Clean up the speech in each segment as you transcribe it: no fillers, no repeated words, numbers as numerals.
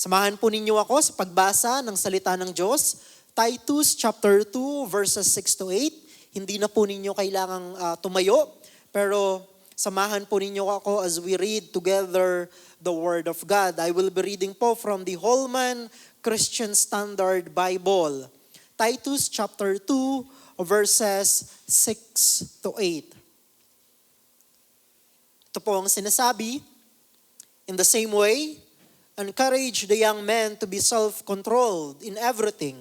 Samahan po ninyo ako sa pagbasa ng salita ng Diyos. Titus chapter 2 verses 6 to 8. Hindi na po ninyo kailangang tumayo, pero samahan po ninyo ako as we read together the Word of God. I will be reading po from the Holman Christian Standard Bible. Titus chapter 2 verses 6 to 8. Ito po ang sinasabi, in the same way, encourage the young men to be self-controlled in everything.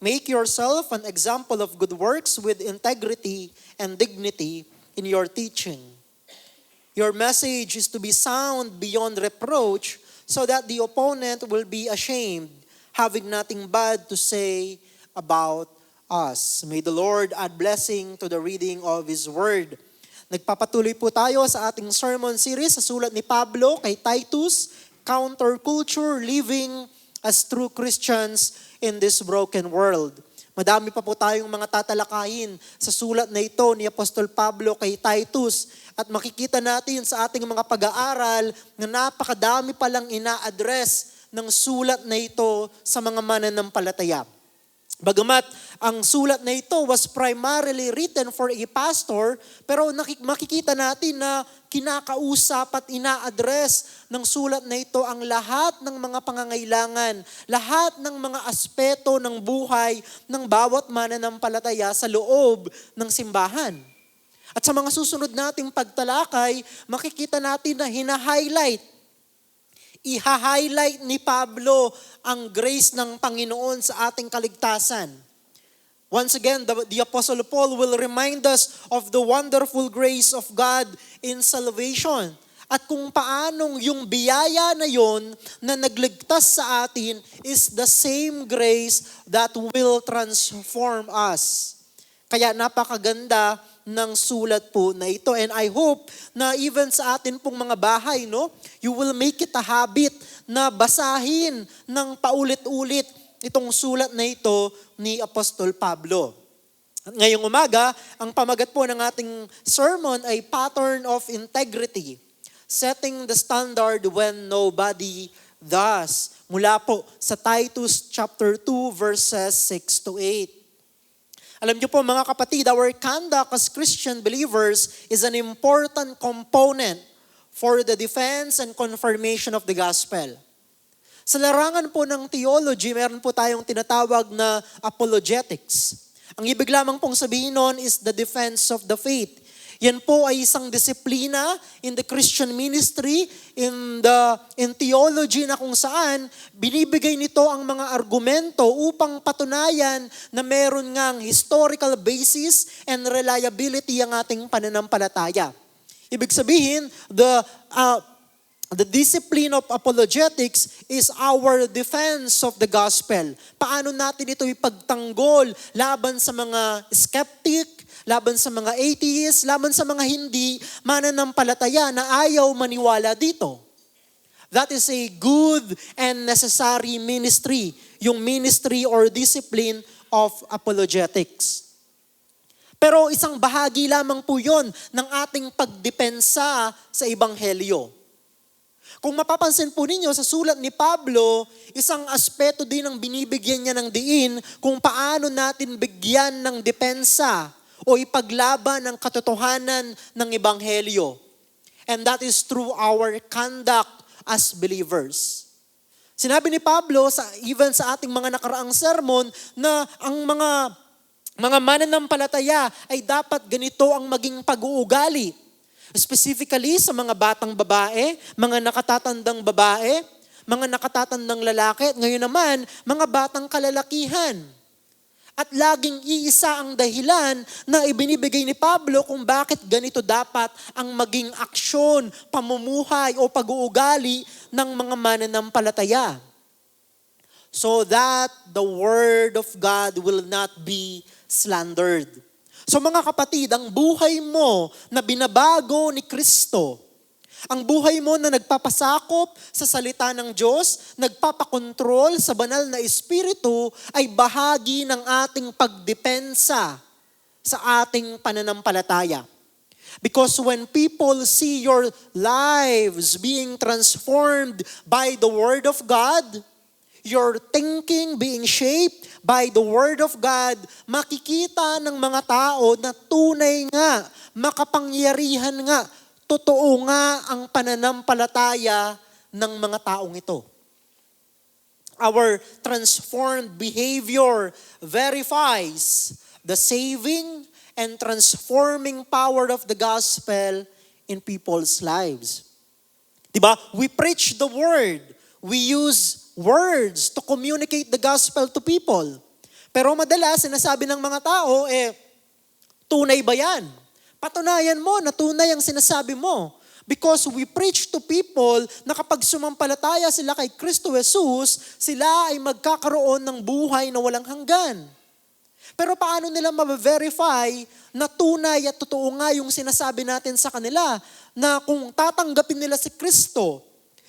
Make yourself an example of good works with integrity and dignity in your teaching. Your message is to be sound beyond reproach so that the opponent will be ashamed, having nothing bad to say about us. May the Lord add blessing to the reading of His Word. Nagpapatuloy po tayo sa ating sermon series sa sulat ni Pablo kay Titus, Counterculture, Living as True Christians in this Broken World. Madami pa po tayong mga tatalakayin sa sulat na ito ni Apostol Pablo kay Titus at makikita natin sa ating mga pag-aaral na napakadami palang ina-address ng sulat na ito sa mga mananampalataya. Bagamat ang sulat na ito was primarily written for a pastor, pero makikita natin na kinakausap at ina-address ng sulat na ito ang lahat ng mga pangangailangan, lahat ng mga aspeto ng buhay ng bawat mananampalataya sa loob ng simbahan. At sa mga susunod nating pagtalakay, makikita natin na iha-highlight ni Pablo ang grace ng Panginoon sa ating kaligtasan. Once again, the Apostle Paul will remind us of the wonderful grace of God in salvation. At kung paanong yung biyaya na yon na nagligtas sa atin is the same grace that will transform us. Kaya napakaganda ng sulat po na ito. And I hope na even sa atin pong mga bahay, you will make it a habit na basahin ng paulit-ulit itong sulat na ito ni Apostol Pablo. At ngayong umaga, ang pamagat po ng ating sermon ay Pattern of Integrity, Setting the Standard when Nobody Does. Mula po sa Titus chapter 2 verses 6 to 8. Alam niyo po mga kapatid, our conduct as Christian believers is an important component for the defense and confirmation of the gospel. Sa larangan po ng theology, meron po tayong tinatawag na apologetics. Ang ibig lamang pong sabihin nun is the defense of the faith. Yan po ay isang disiplina in the Christian ministry, in theology na kung saan binibigay nito ang mga argumento upang patunayan na meron ngang historical basis and reliability ang ating pananampalataya. Ibig sabihin, the discipline of apologetics is our defense of the gospel. Paano natin ito ipagtanggol laban sa mga skeptic, laban sa mga atheists, laban sa mga hindi mananampalataya na ayaw maniwala dito. That is a good and necessary ministry, yung ministry or discipline of apologetics. Pero isang bahagi lamang po yon ng ating pagdepensa sa Ebanghelyo. Kung mapapansin po ninyo sa sulat ni Pablo, isang aspeto din ang binibigyan niya ng diin kung paano natin bigyan ng depensa o ipaglaban ang katotohanan ng Ebanghelyo. And that is through our conduct as believers. Sinabi ni Pablo, even sa ating mga nakaraang sermon, na ang mga mananampalataya ay dapat ganito ang maging pag-uugali. Specifically sa mga batang babae, mga nakatatandang babae, mga nakatatandang lalaki, at ngayon naman, mga batang kalalakihan. At laging iisa ang dahilan na ibinibigay ni Pablo kung bakit ganito dapat ang maging aksyon, pamumuhay o pag-uugali ng mga mananampalataya. So that the Word of God will not be slandered. So mga kapatid, ang buhay mo na binabago ni Kristo, ang buhay mo na nagpapasakop sa salita ng Diyos, nagpapakontrol sa banal na Espiritu, ay bahagi ng ating pagdepensa sa ating pananampalataya. Because when people see your lives being transformed by the Word of God, your thinking being shaped by the Word of God, makikita ng mga tao na tunay nga, makapangyarihan nga, totoo nga ang pananampalataya ng mga taong ito. Our transformed behavior verifies the saving and transforming power of the gospel in people's lives. Diba? We preach the word. We use words to communicate the gospel to people. Pero madalas, sinasabi ng mga tao, tunay ba yan? Patunayan mo na tunay ang sinasabi mo. Because we preach to people na kapag sumampalataya sila kay Kristo Jesus, sila ay magkakaroon ng buhay na walang hanggan. Pero paano nila ma-verify na tunay at totoo nga yung sinasabi natin sa kanila na kung tatanggapin nila si Kristo,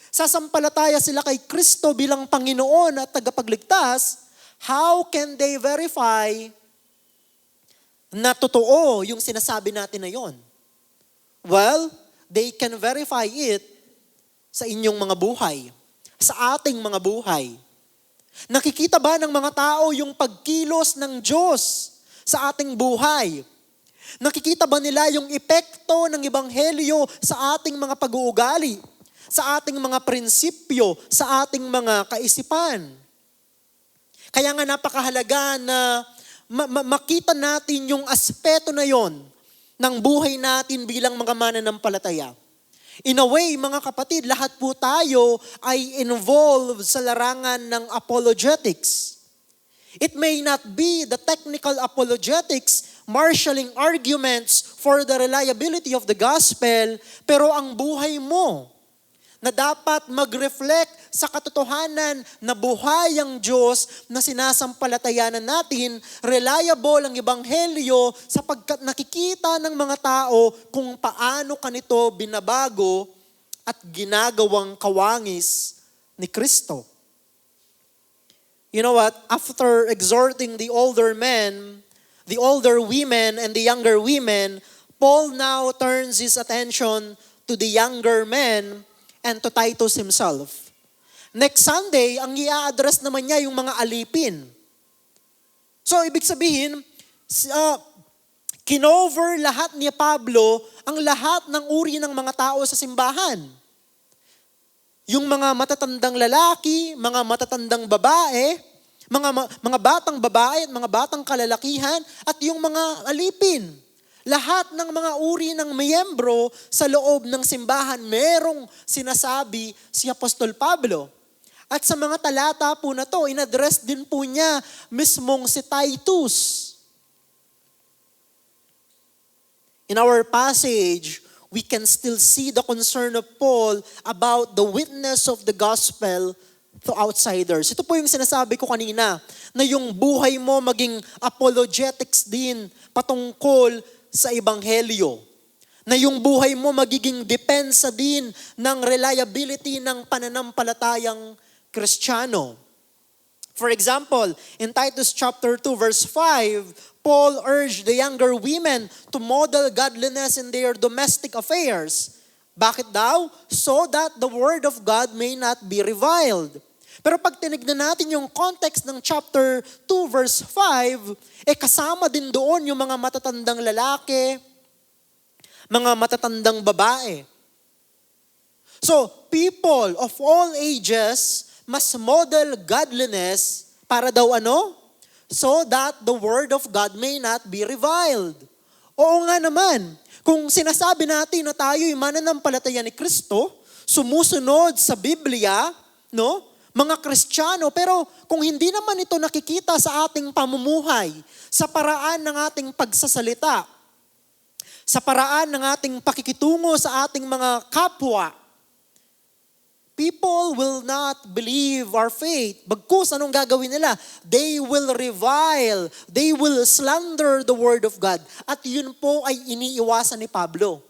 sasampalataya sila kay Kristo bilang Panginoon at tagapagligtas, how can they verify na totoo yung sinasabi natin na yon? Well, they can verify it sa inyong mga buhay, sa ating mga buhay. Nakikita ba ng mga tao yung pagkilos ng Diyos sa ating buhay? Nakikita ba nila yung epekto ng Ebanghelyo sa ating mga pag-uugali, sa ating mga prinsipyo, sa ating mga kaisipan? Kaya nga napakahalaga na makita natin yung aspeto na yon ng buhay natin bilang mga mananampalataya. In a way, mga kapatid, lahat po tayo ay involved sa larangan ng apologetics. It may not be the technical apologetics, marshalling arguments for the reliability of the gospel, pero ang buhay mo na dapat mag-reflect sa katotohanan na buhay ang Diyos na sinasampalatayanan natin, reliable ang Ebanghelyo sapagkat nakikita ng mga tao kung paano kanito binabago at ginagawang kawangis ni Kristo. You know what? After exhorting the older men, the older women, and the younger women, Paul now turns his attention to the younger men and to Titus himself. Next Sunday, ang i-address naman niya yung mga alipin. So, ibig sabihin, kinover lahat ni Pablo ang lahat ng uri ng mga tao sa simbahan. Yung mga matatandang lalaki, mga matatandang babae, mga batang babae at mga batang kalalakihan, at yung mga alipin. Lahat ng mga uri ng miyembro sa loob ng simbahan, merong sinasabi si Apostol Pablo. At sa mga talata po na to, inaddress din po niya mismong si Titus. In our passage, we can still see the concern of Paul about the witness of the gospel to outsiders. Ito po yung sinasabi ko kanina, na yung buhay mo maging apologetics din patungkol sa Ebanghelyo. Na yung buhay mo magiging depensa din ng reliability ng pananampalatayang Kristiyano. For example, in Titus chapter 2 verse 5, Paul urged the younger women to model godliness in their domestic affairs. Bakit daw? So that the word of God may not be reviled. Pero pag tinignan natin yung context ng chapter 2 verse 5, kasama din doon yung mga matatandang lalaki, mga matatandang babae. So, people of all ages must model godliness para daw ano? So that the word of God may not be reviled. Oo nga naman, kung sinasabi natin na tayo'y mananampalataya ni Kristo, sumusunod sa Biblia, no? Mga Kristiyano, pero kung hindi naman ito nakikita sa ating pamumuhay, sa paraan ng ating pagsasalita, sa paraan ng ating pakikitungo sa ating mga kapwa, people will not believe our faith. Bagkus, anong gagawin nila? They will revile, they will slander the word of God. At yun po ay iniiwasan ni Pablo.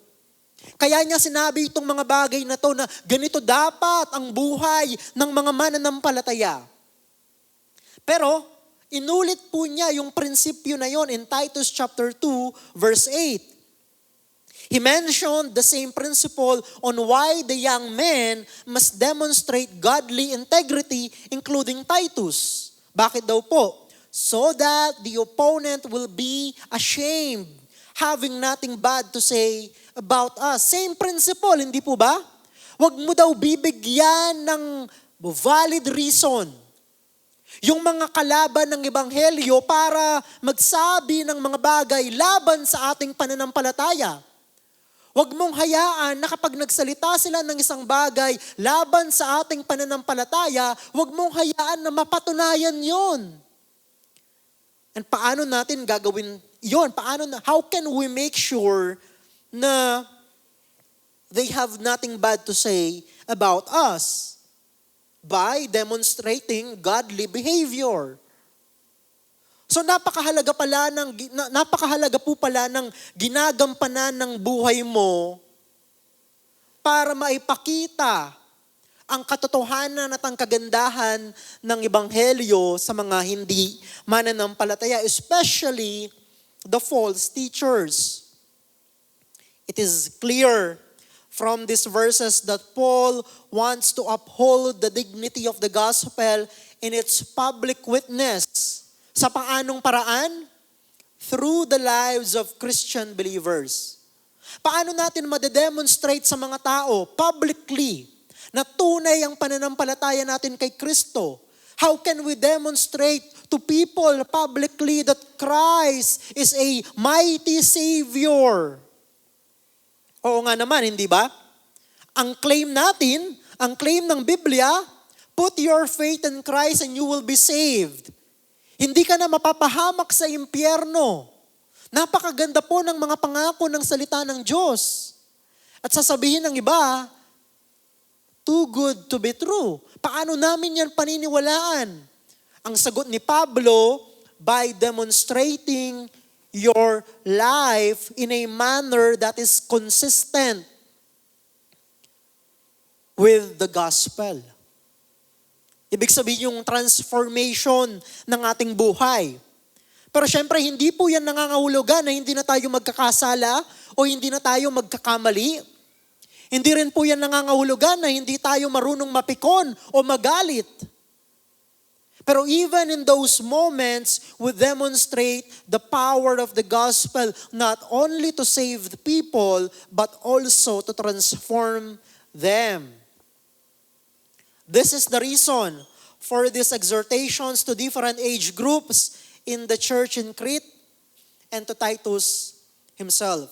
Kaya niya sinabi itong mga bagay na to na ganito dapat ang buhay ng mga mananampalataya. Pero, inulit po niya yung prinsipyo na yon in Titus chapter 2 verse 8. He mentioned the same principle on why the young men must demonstrate godly integrity, including Titus. Bakit daw po? So that the opponent will be ashamed, having nothing bad to say about us. Same principle, hindi po ba? Huwag mo daw bibigyan ng valid reason yung mga kalaban ng Ebanghelyo para magsabi ng mga bagay laban sa ating pananampalataya. Huwag mong hayaan na kapag nagsalita sila ng isang bagay laban sa ating pananampalataya, huwag mong hayaan na mapatunayan yon. And paano natin gagawin yon? How can we make sure na they have nothing bad to say about us? By demonstrating godly behavior. So napakahalaga po pala ng ginagampanan ng buhay mo para maipakita ang katotohanan at ang kagandahan ng Ebanghelyo sa mga hindi mananampalataya, especially the false teachers. It is clear from these verses that Paul wants to uphold the dignity of the gospel in its public witness. Sa paanong paraan? Through the lives of Christian believers. Paano natin madedemonstrate sa mga tao publicly na tunay ang pananampalataya natin kay Kristo? How can we demonstrate to people publicly that Christ is a mighty Savior? Oo nga naman, hindi ba? Ang claim natin, ang claim ng Biblia, put your faith in Christ and you will be saved. Hindi ka na mapapahamak sa impyerno. Napakaganda po ng mga pangako ng salita ng Diyos. At sasabihin ng iba, too good to be true. Paano namin yan paniniwalaan? Ang sagot ni Pablo, by demonstrating your life in a manner that is consistent with the gospel. Ibig sabihin yung transformation ng ating buhay. Pero syempre, hindi po yan nangangahulugan na hindi na tayo magkakasala o hindi na tayo magkakamali. Hindi rin po yan nangangahulugan na hindi tayo marunong mapikon o magalit. Pero even in those moments, we demonstrate the power of the gospel not only to save the people, but also to transform them. This is the reason for these exhortations to different age groups in the church in Crete and to Titus himself.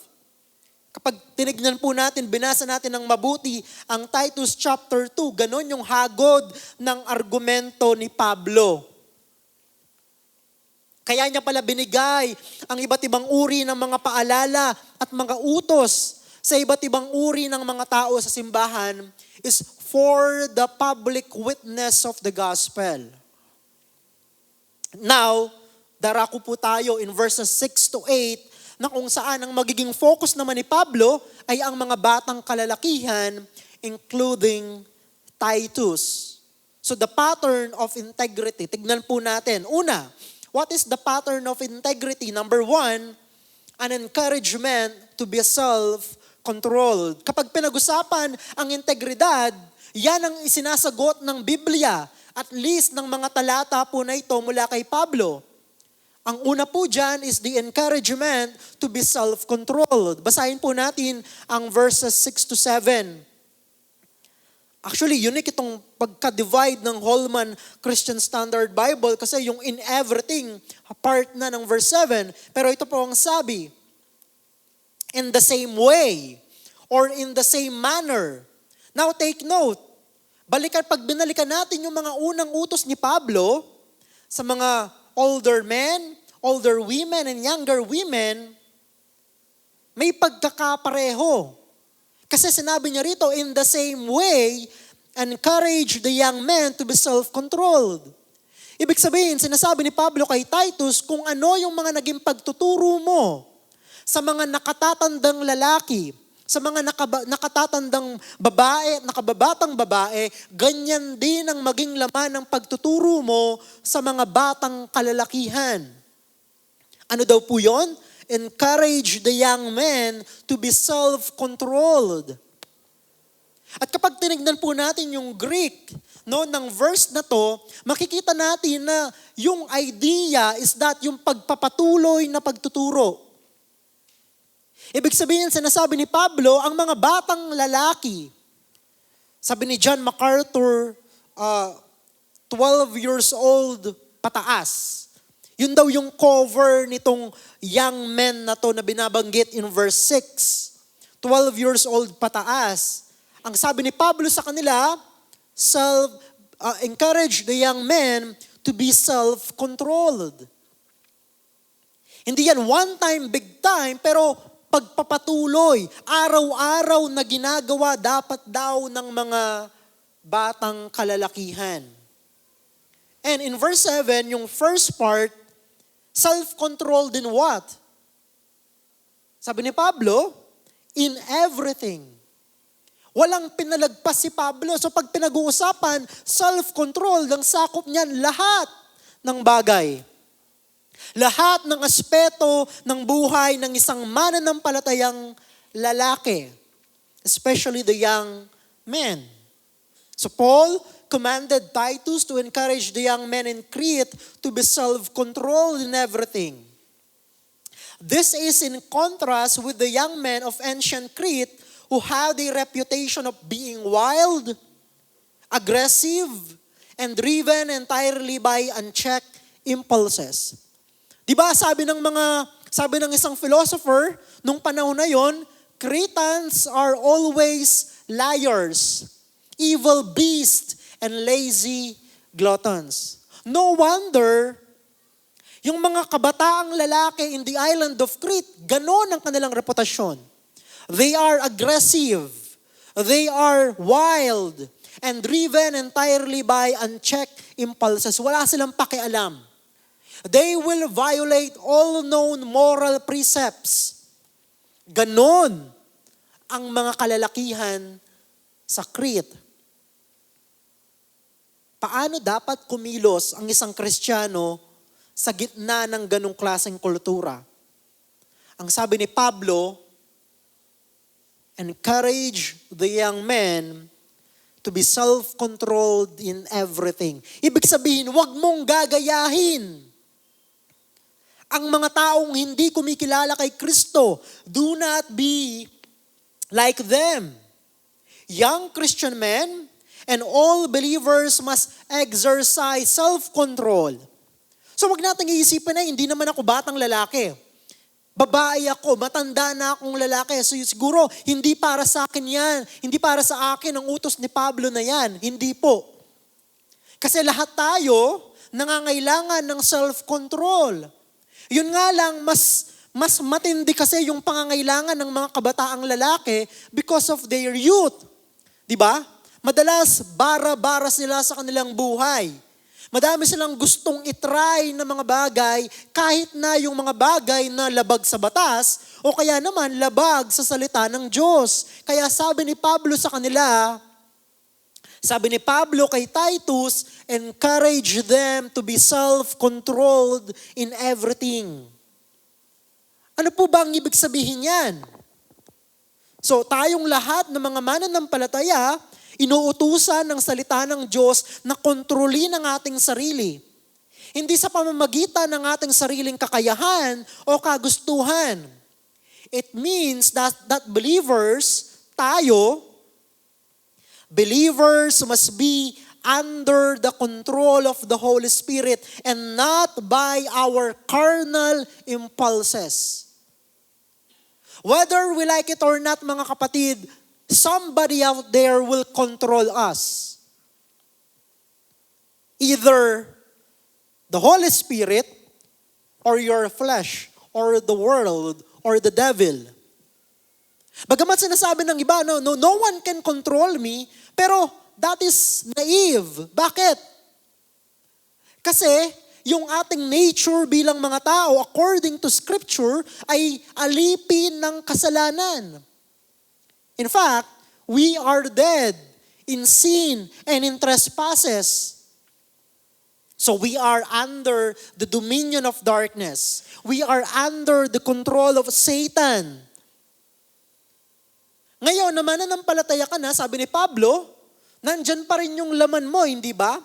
Kapag tinignan po natin, binasa natin ng mabuti ang Titus chapter 2, ganon yung hagod ng argumento ni Pablo. Kaya niya pala binigay ang iba't ibang uri ng mga paalala at mga utos sa iba't ibang uri ng mga tao sa simbahan is for the public witness of the gospel. Now, darako po tayo in verses 6 to 8 na kung saan ang magiging focus naman ni Pablo ay ang mga batang kalalakihan, including Titus. So the pattern of integrity, tignan po natin. Una, what is the pattern of integrity? Number 1, an encouragement to be self-controlled. Kapag pinag-usapan ang integridad, yan ang isinasagot ng Biblia, at least ng mga talata po na ito mula kay Pablo. Ang una po dyan is the encouragement to be self-controlled. Basahin po natin ang verses 6 to 7. Actually, unique itong pagka-divide ng Holman Christian Standard Bible kasi yung in everything, part na ng verse 7. Pero ito po ang sabi, in the same way or in the same manner. Now take note, pag binalikan natin yung mga unang utos ni Pablo sa mga older men, older women, and younger women, may pagkakapareho. Kasi sinabi niya rito, in the same way, encourage the young men to be self-controlled. Ibig sabihin, sinasabi ni Pablo kay Titus kung ano yung mga naging pagtuturo mo sa mga nakatatandang lalaki, sa mga nakatatandang babae, nakababatang babae, ganyan din ang maging laman ng pagtuturo mo sa mga batang kalalakihan. Ano daw po yun? encourage the young men to be self-controlled. At kapag tinignan po natin yung Greek ng verse na to, makikita natin na yung idea is that yung pagpapatuloy na pagtuturo. Ibig sabihin, sinasabi ni Pablo, ang mga batang lalaki, sabi ni John MacArthur, 12 years old pataas. Yun daw yung cover nitong young men na to na binabanggit in verse 6. 12 years old pataas. Ang sabi ni Pablo sa kanila, encourage the young men to be self-controlled. Hindi yan one time, big time, pero pagpapatuloy, araw-araw na ginagawa dapat daw ng mga batang kalalakihan. And in verse 7, yung first part, self-controlled in what? Sabi ni Pablo, in everything. Walang pinalagpas si Pablo. So pag pinag-uusapan, self-control, ang sakop niyan lahat ng bagay. Lahat ng aspeto ng buhay ng isang mananampalatayang lalaki. Especially the young men. So Paul commanded Titus to encourage the young men in Crete to be self-controlled in everything. This is in contrast with the young men of ancient Crete who had a reputation of being wild, aggressive, and driven entirely by unchecked impulses. Diba sabi ng isang philosopher, nung panahon na yon, Cretans are always liars, evil beasts, and lazy gluttons. No wonder, yung mga kabataang lalaki in the island of Crete, ganon ang kanilang reputasyon. They are aggressive, they are wild, and driven entirely by unchecked impulses. Wala silang pakialam. They will violate all known moral precepts. Ganon ang mga kalalakihan sa Crete. Paano dapat kumilos ang isang Kristiyano sa gitna ng ganong klaseng kultura? Ang sabi ni Pablo, encourage the young men to be self-controlled in everything. Ibig sabihin, huwag mong gagayahin ang mga taong hindi kumikilala kay Kristo. Do not be like them. Young Christian men and all believers must exercise self-control. So wag natin iisipin na hindi naman ako batang lalaki. Babae ako, matanda na akong lalaki. So siguro, hindi para sa akin yan. Hindi para sa akin ang utos ni Pablo na yan. Hindi po. Kasi lahat tayo nangangailangan ng self-control. Yun nga lang, mas matindi kasi yung pangangailangan ng mga kabataang lalaki because of their youth. Diba? Madalas, bara-bara sila sa kanilang buhay. Madami silang gustong itry na mga bagay kahit na yung mga bagay na labag sa batas o kaya naman labag sa salita ng Diyos. Kaya sabi ni Pablo sa kanila, sabi ni Pablo kay Titus, encourage them to be self-controlled in everything. Ano po ba ang ibig sabihin yan? So tayong lahat ng mga mananampalataya, inuutusan ng salita ng Diyos na kontrolin ang ating sarili. Hindi sa pamamagitan ng ating sariling kakayahan o kagustuhan. It means that believers must be under the control of the Holy Spirit and not by our carnal impulses. Whether we like it or not, mga kapatid, somebody out there will control us. Either the Holy Spirit or your flesh or the world or the devil. Bagamat sinasabi ng iba, no one can control me, pero that is naive. Bakit? Kasi yung ating nature bilang mga tao, according to Scripture, ay alipin ng kasalanan. In fact, we are dead in sin and in trespasses. So we are under the dominion of darkness. We are under the control of Satan. Ngayon, na mananampalataya ka na, sabi ni Pablo, nandyan pa rin yung laman mo, hindi ba?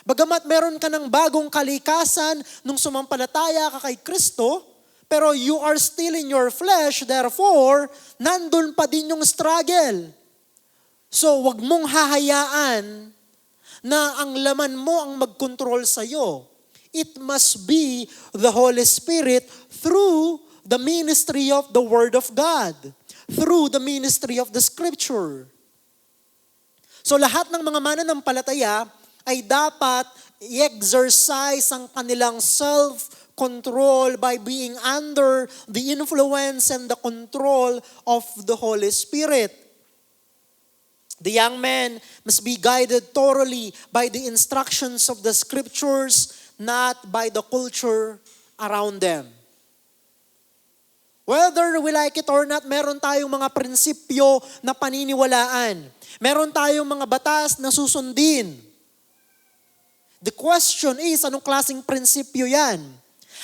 Bagamat meron ka ng bagong kalikasan nung sumampalataya ka kay Kristo, pero you are still in your flesh, therefore, nandun pa din yung struggle. So, wag mong hahayaan na ang laman mo ang mag-control sa'yo. It must be the Holy Spirit through the ministry of the Word of God, through the ministry of the Scripture. So lahat ng mga mananampalataya ay dapat i-exercise ang kanilang self-control by being under the influence and the control of the Holy Spirit. The young men must be guided thoroughly by the instructions of the Scriptures, not by the culture around them. Whether we like it or not, meron tayong mga prinsipyo na paniniwalaan. Meron tayong mga batas na susundin. The question is, anong klaseng prinsipyo yan?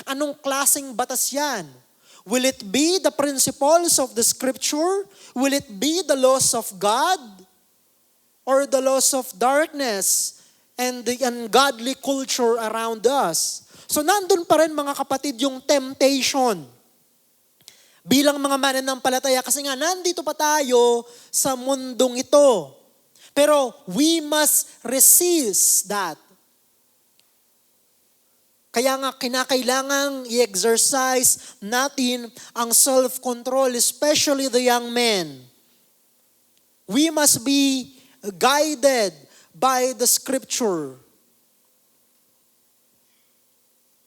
Anong klaseng batas yan? Will it be the principles of the Scripture? Will it be the laws of God? Or the laws of darkness and the ungodly culture around us? So nandun pa rin mga kapatid yung temptation. Bilang mga mananampalataya, kasi nga nandito pa tayo sa mundong ito. Pero we must resist that. Kaya nga kinakailangang i-exercise natin ang self-control, especially the young men. We must be guided by the Scripture.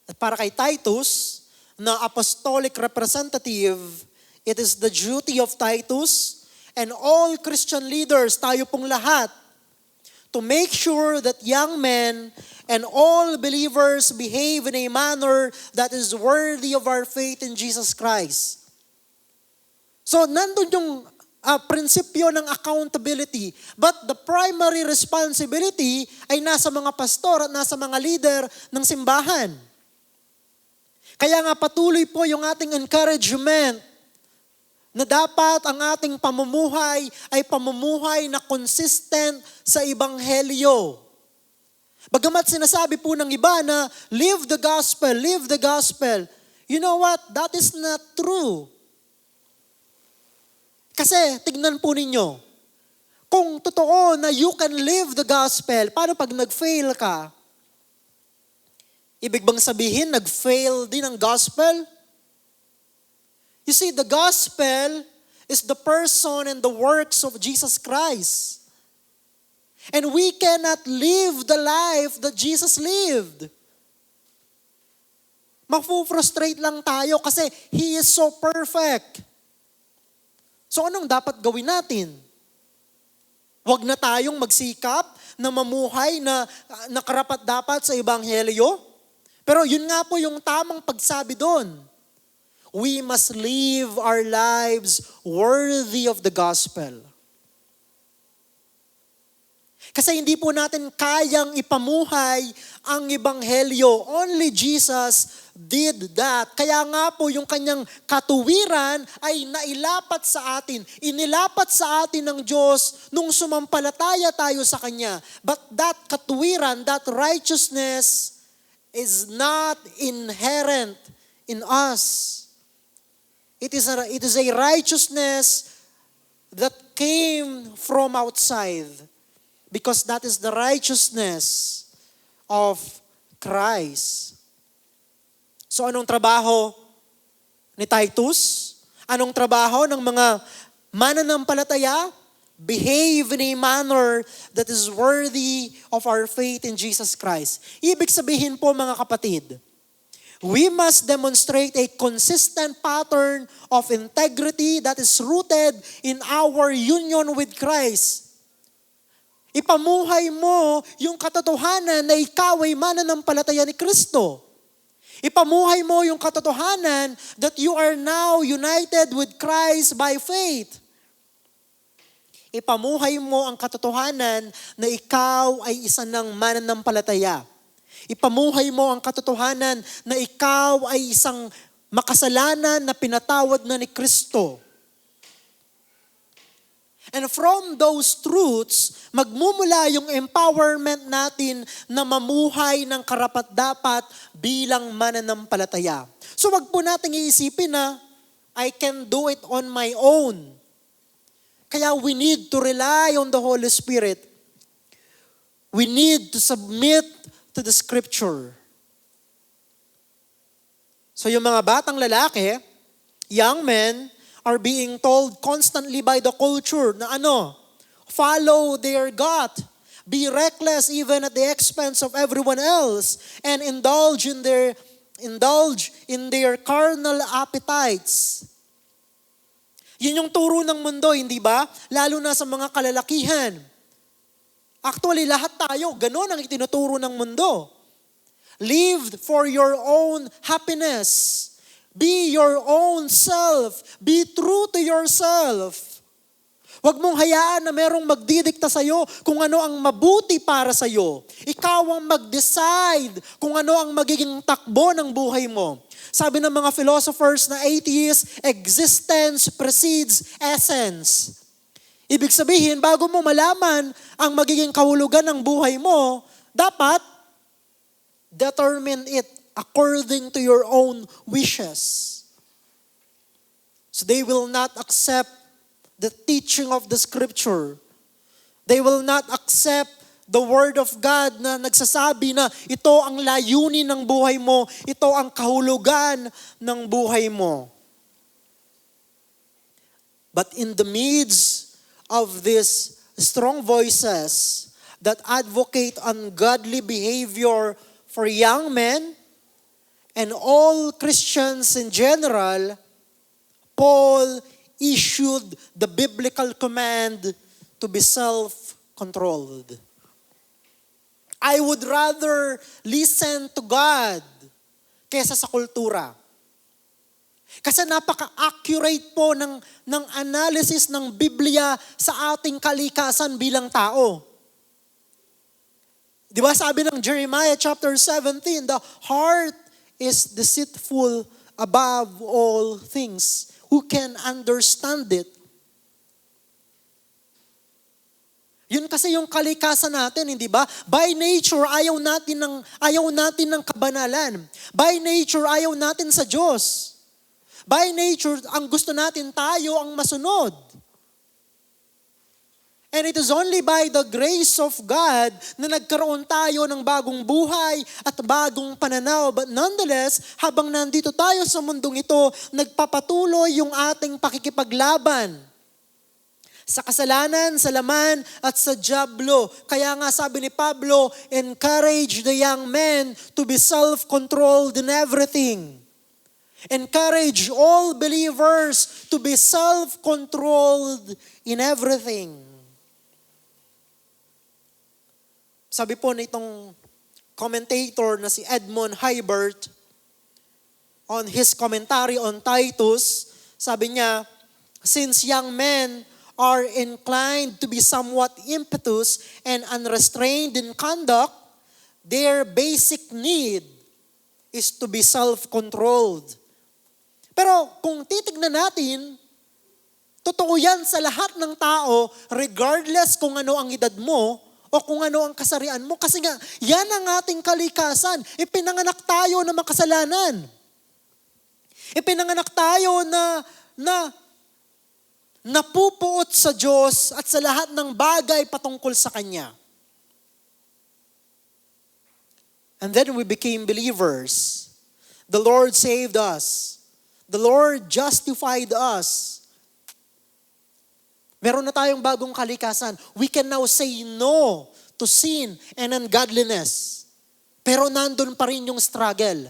At para kay Titus, na apostolic representative, it is the duty of Titus and all Christian leaders, tayo pong lahat, to make sure that young men and all believers behave in a manner that is worthy of our faith in Jesus Christ. So, nandun yung prinsipyo ng accountability. But the primary responsibility ay nasa mga pastor at nasa mga leader ng simbahan. Kaya nga patuloy po yung ating encouragement na dapat ang ating pamumuhay ay pamumuhay na consistent sa Ebanghelyo. Bagamat sinasabi po ng iba na live the gospel, live the gospel. You know what? That is not true. Kasi tignan po ninyo, kung totoo na you can live the gospel, paano pag nag-fail ka? Ibig bang sabihin, nag-fail din ang gospel? You see, the gospel is the person and the works of Jesus Christ. And we cannot live the life that Jesus lived. Mafu-frustrate lang tayo kasi He is so perfect. So anong dapat gawin natin? Huwag na tayong magsikap na mamuhay na nakarapat-dapat sa Ebanghelyo. Pero yun nga po yung tamang pagsabi doon. We must live our lives worthy of the gospel. Kasi hindi po natin kayang ipamuhay ang Ebanghelyo. Only Jesus did that. Kaya nga po yung kanyang katuwiran ay nailapat sa atin. Inilapat sa atin ng Diyos nung sumampalataya tayo sa Kanya. But that katuwiran, that righteousness is not inherent in us. It is a righteousness that came from outside. Because that is the righteousness of Christ. So anong trabaho ni Titus? Anong trabaho ng mga mananampalataya? Behave in a manner that is worthy of our faith in Jesus Christ. Ibig sabihin po mga kapatid, we must demonstrate a consistent pattern of integrity that is rooted in our union with Christ. Ipamuhay mo yung katotohanan na ikaw ay mananampalataya ni Kristo. Ipamuhay mo yung katotohanan that you are now united with Christ by faith. Ipamuhay mo ang katotohanan na ikaw ay isa ng mananampalataya. Ipamuhay mo ang katotohanan na ikaw ay isang makasalanan na pinatawad na ni Kristo. And from those truths, magmumula yung empowerment natin na mamuhay ng karapat-dapat bilang mananampalataya. So wag po nating iisipin na I can do it on my own. Kaya we need to rely on the Holy Spirit. We need to submit to the Scripture. So yung mga batang lalaki, young men, are being told constantly by the culture na follow their gut. Be reckless even at the expense of everyone else and indulge in their carnal appetites. Yun yung turo ng mundo, hindi ba? Lalo na sa mga kalalakihan. Actually, lahat tayo, ganun ang itinuturo ng mundo. Live for your own happiness. Be your own self. Be true to yourself. Huwag mong hayaan na merong magdidikta sa'yo kung ano ang mabuti para sa'yo. Ikaw ang mag-decide kung ano ang magiging takbo ng buhay mo. Sabi ng mga philosophers na atheist, existence precedes essence. Ibig sabihin, bago mo malaman ang magiging kahulugan ng buhay mo, dapat determine it according to your own wishes. So they will not accept the teaching of the Scripture. They will not accept the Word of God na nagsasabi na ito ang layunin ng buhay mo, ito ang kahulugan ng buhay mo. But in the midst of these strong voices that advocate ungodly behavior for young men, and all Christians in general, Paul issued the biblical command to be self-controlled. I would rather listen to God kesa sa kultura. Kasi napaka-accurate po ng analysis ng Biblia sa ating kalikasan bilang tao. Di ba sabi ng Jeremiah chapter 17, the heart is deceitful above all things. Who can understand it? Yun kasi yung kalikasan natin, hindi ba? By nature, ayaw natin ng kabanalan. By nature, ayaw natin sa Diyos. By nature, ang gusto natin tayo ang masunod. And it is only by the grace of God na nagkaroon tayo ng bagong buhay at bagong pananaw. But nonetheless, habang nandito tayo sa mundong ito, nagpapatuloy yung ating pakikipaglaban sa kasalanan, sa laman, at sa dyablo. Kaya nga sabi ni Pablo, encourage the young men to be self-controlled in everything. Encourage all believers to be self-controlled in everything. Sabi po nitong commentator na si Edmund Hiebert, on his commentary on Titus, sabi niya, since young men are inclined to be somewhat impetuous and unrestrained in conduct, their basic need is to be self-controlled. Pero kung titignan natin, totoo yan sa lahat ng tao, regardless kung ano ang edad mo, o kung ano ang kasarian mo. Kasi nga, yan ang ating kalikasan. Ipinanganak tayo na makasalanan. Ipinanganak tayo na napupuot sa Diyos at sa lahat ng bagay patungkol sa Kanya. And then we became believers. The Lord saved us. The Lord justified us. Meron na tayong bagong kalikasan. We can now say no to sin and ungodliness. Pero nandun pa rin yung struggle.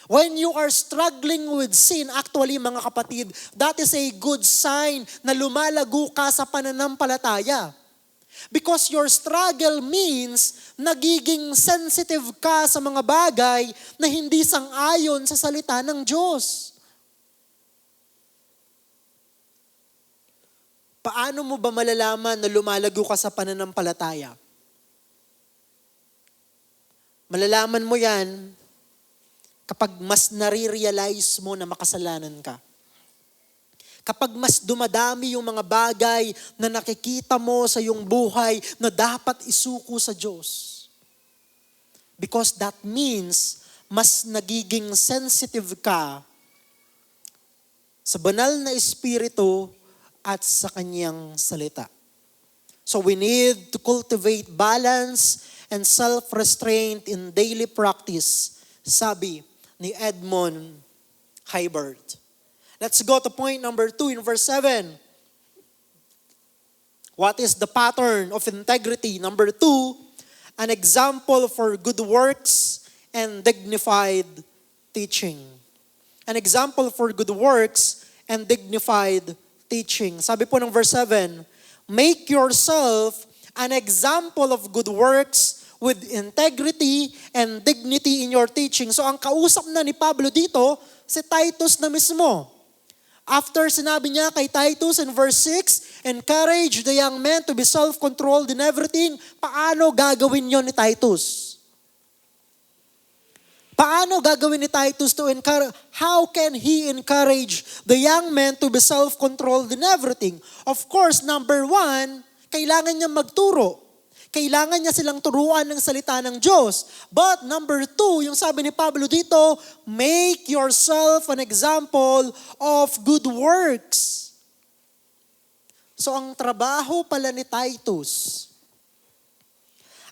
When you are struggling with sin, actually mga kapatid, that is a good sign na lumalago ka sa pananampalataya. Because your struggle means nagiging sensitive ka sa mga bagay na hindi sang-ayon sa salita ng Diyos. Paano mo ba malalaman na lumalago ka sa pananampalataya? Malalaman mo yan kapag mas nare-realize mo na makasalanan ka. Kapag mas dumadami yung mga bagay na nakikita mo sa iyong buhay na dapat isuko sa Diyos. Because that means mas nagiging sensitive ka sa banal na Espiritu at sa Kanyang salita. So we need to cultivate balance and self-restraint in daily practice, sabi ni Edmond Hibbert. Let's go to point number 2 in verse 7. What is the pattern of integrity? Number 2, an example for good works and dignified teaching. An example for good works and dignified teaching. Sabi po ng verse 7, make yourself an example of good works with integrity and dignity in your teaching. So ang kausap na ni Pablo dito, si Titus na mismo. After sinabi niya kay Titus in verse 6, encourage the young men to be self-controlled in everything, paano gagawin yon ni Titus? Paano gagawin ni Titus to encourage? How can he encourage the young men to be self-controlled in everything? Of course, number 1, kailangan niya magturo. Kailangan niya silang turuan ng salita ng Diyos. But number 2, yung sabi ni Pablo dito, make yourself an example of good works. So ang trabaho pala ni Titus,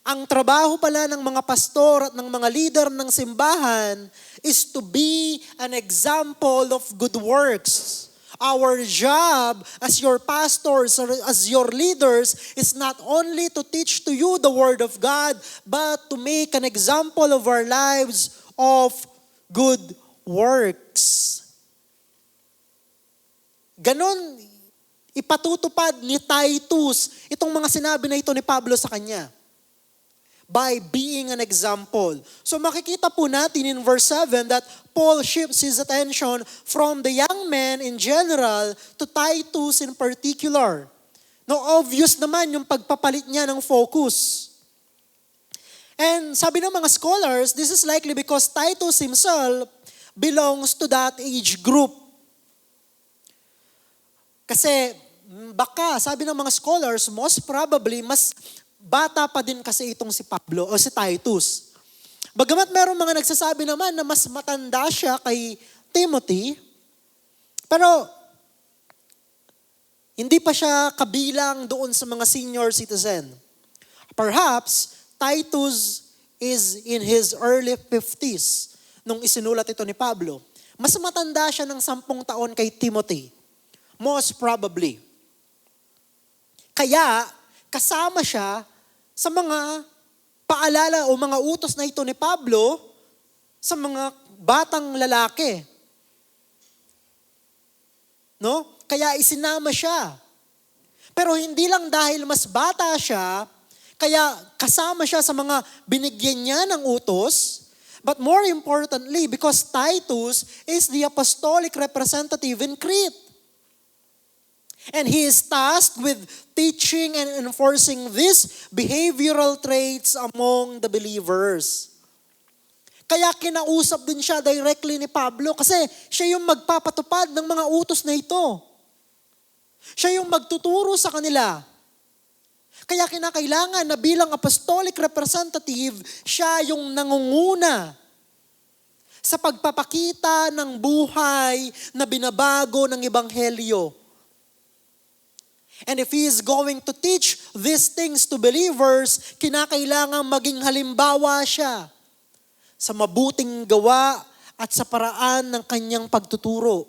ang trabaho pala ng mga pastor at ng mga leader ng simbahan is to be an example of good works. Our job as your pastors or as your leaders is not only to teach to you the Word of God, but to make an example of our lives of good works. Ganon, ipatutupad ni Titus itong mga sinabi na ito ni Pablo sa kanya. By being an example. So makikita po natin in verse 7 that Paul shifts his attention from the young men in general to Titus in particular. No, obvious naman yung pagpapalit niya ng focus. And sabi ng mga scholars, this is likely because Titus himself belongs to that age group. Kasi baka, sabi ng mga scholars, most probably, mas bata pa din kasi itong si Pablo o si Titus. Bagamat merong mga nagsasabi naman na mas matanda siya kay Timothy, pero hindi pa siya kabilang doon sa mga senior citizen. Perhaps, Titus is in his early 50s nung isinulat ito ni Pablo. Mas matanda siya ng 10 taon kay Timothy. Most probably. Kaya, kasama siya sa mga paalala o mga utos na ito ni Pablo sa mga batang lalaki. No? Kaya isinama siya. Pero hindi lang dahil mas bata siya, kaya kasama siya sa mga binigyan niya ng utos, but more importantly, because Titus is the apostolic representative in Crete. And he is tasked with teaching and enforcing these behavioral traits among the believers. Kaya kinausap din siya directly ni Pablo kasi siya yung magpapatupad ng mga utos na ito. Siya yung magtuturo sa kanila. Kaya kinakailangan na bilang apostolic representative, siya yung nangunguna sa pagpapakita ng buhay na binabago ng Ebanghelyo. And if he is going to teach these things to believers, kinakailangan maging halimbawa siya sa mabuting gawa at sa paraan ng kanyang pagtuturo.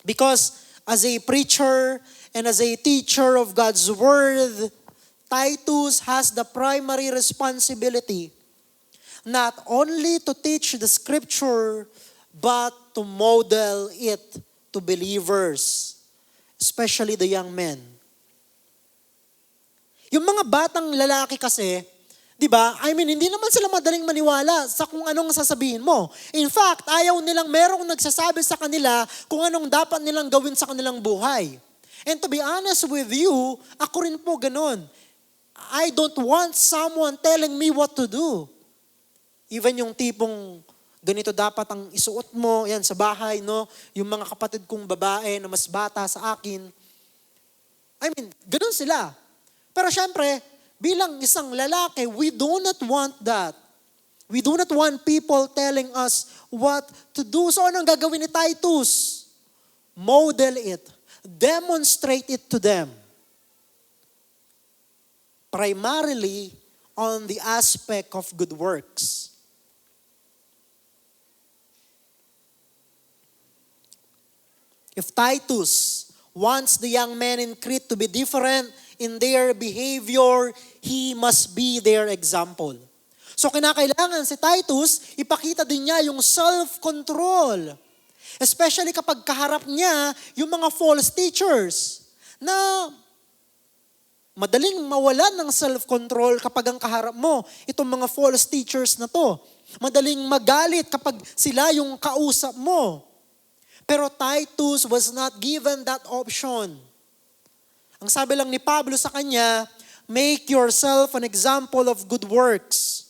Because as a preacher and as a teacher of God's Word, Titus has the primary responsibility not only to teach the Scripture, but to model it to believers. Especially the young men. Yung mga batang lalaki kasi, di ba, hindi naman sila madaling maniwala sa kung anong sasabihin mo. In fact, ayaw nilang merong nagsasabi sa kanila kung anong dapat nilang gawin sa kanilang buhay. And to be honest with you, ako rin po ganun. I don't want someone telling me what to do. Even yung tipong ganito dapat ang isuot mo, yan sa bahay, no? Yung mga kapatid kong babae na mas bata sa akin. Ganun sila. Pero syempre, bilang isang lalaki, we do not want that. We do not want people telling us what to do. So anong gagawin ni Titus? Model it. Demonstrate it to them. Primarily on the aspect of good works. If Titus wants the young men in Crete to be different in their behavior, he must be their example. So kinakailangan si Titus, ipakita din niya yung self-control. Especially kapag kaharap niya yung mga false teachers na madaling mawalan ng self-control kapag ang kaharap mo, itong mga false teachers na to. Madaling magalit kapag sila yung kausap mo. Pero Titus was not given that option. Ang sabi lang ni Pablo sa kanya, make yourself an example of good works.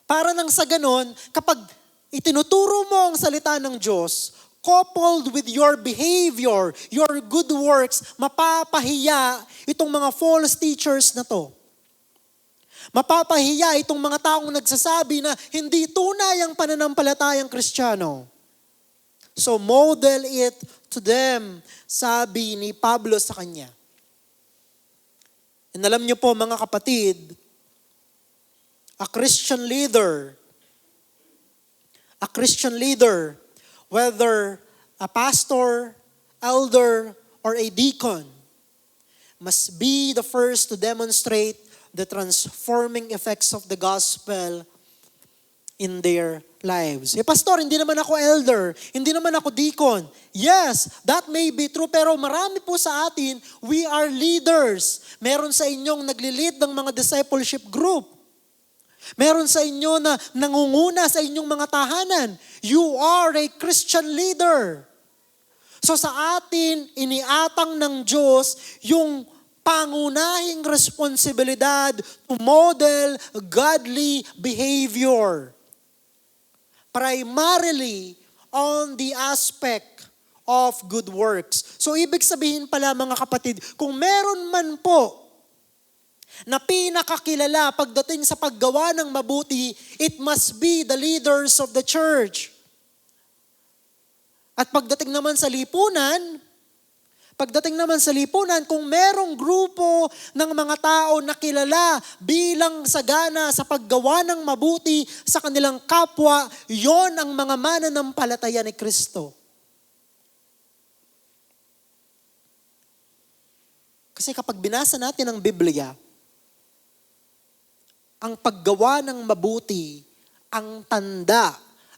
Para nang sa ganon, kapag itinuturo mo ang salita ng Diyos, coupled with your behavior, your good works, mapapahiya itong mga false teachers na to. Mapapahiya itong mga taong nagsasabi na hindi tunay ang pananampalatayang Kristiyano. So model it to them, sabi ni Pablo sa kanya. And alam niyo po mga kapatid, a Christian leader, whether a pastor, elder, or a deacon, must be the first to demonstrate the transforming effects of the gospel in their lives. Pastor, hindi naman ako elder, hindi naman ako deacon. Yes, that may be true, pero marami po sa atin, we are leaders. Meron sa inyong nagli-lead ng mga discipleship group. Meron sa inyo na nangunguna sa inyong mga tahanan. You are a Christian leader. So sa atin, iniatang ng Diyos yung pangunahing responsibilidad to model godly behavior. Primarily on the aspect of good works. So ibig sabihin pala mga kapatid, kung meron man po na pinakakilala pagdating sa paggawa ng mabuti, it must be the leaders of the church. At pagdating naman sa lipunan, kung merong grupo ng mga tao na kilala bilang sagana sa paggawa ng mabuti sa kanilang kapwa, yon ang mga mananampalataya ni Kristo. Kasi kapag binasa natin ang Biblia, ang paggawa ng mabuti, ang tanda,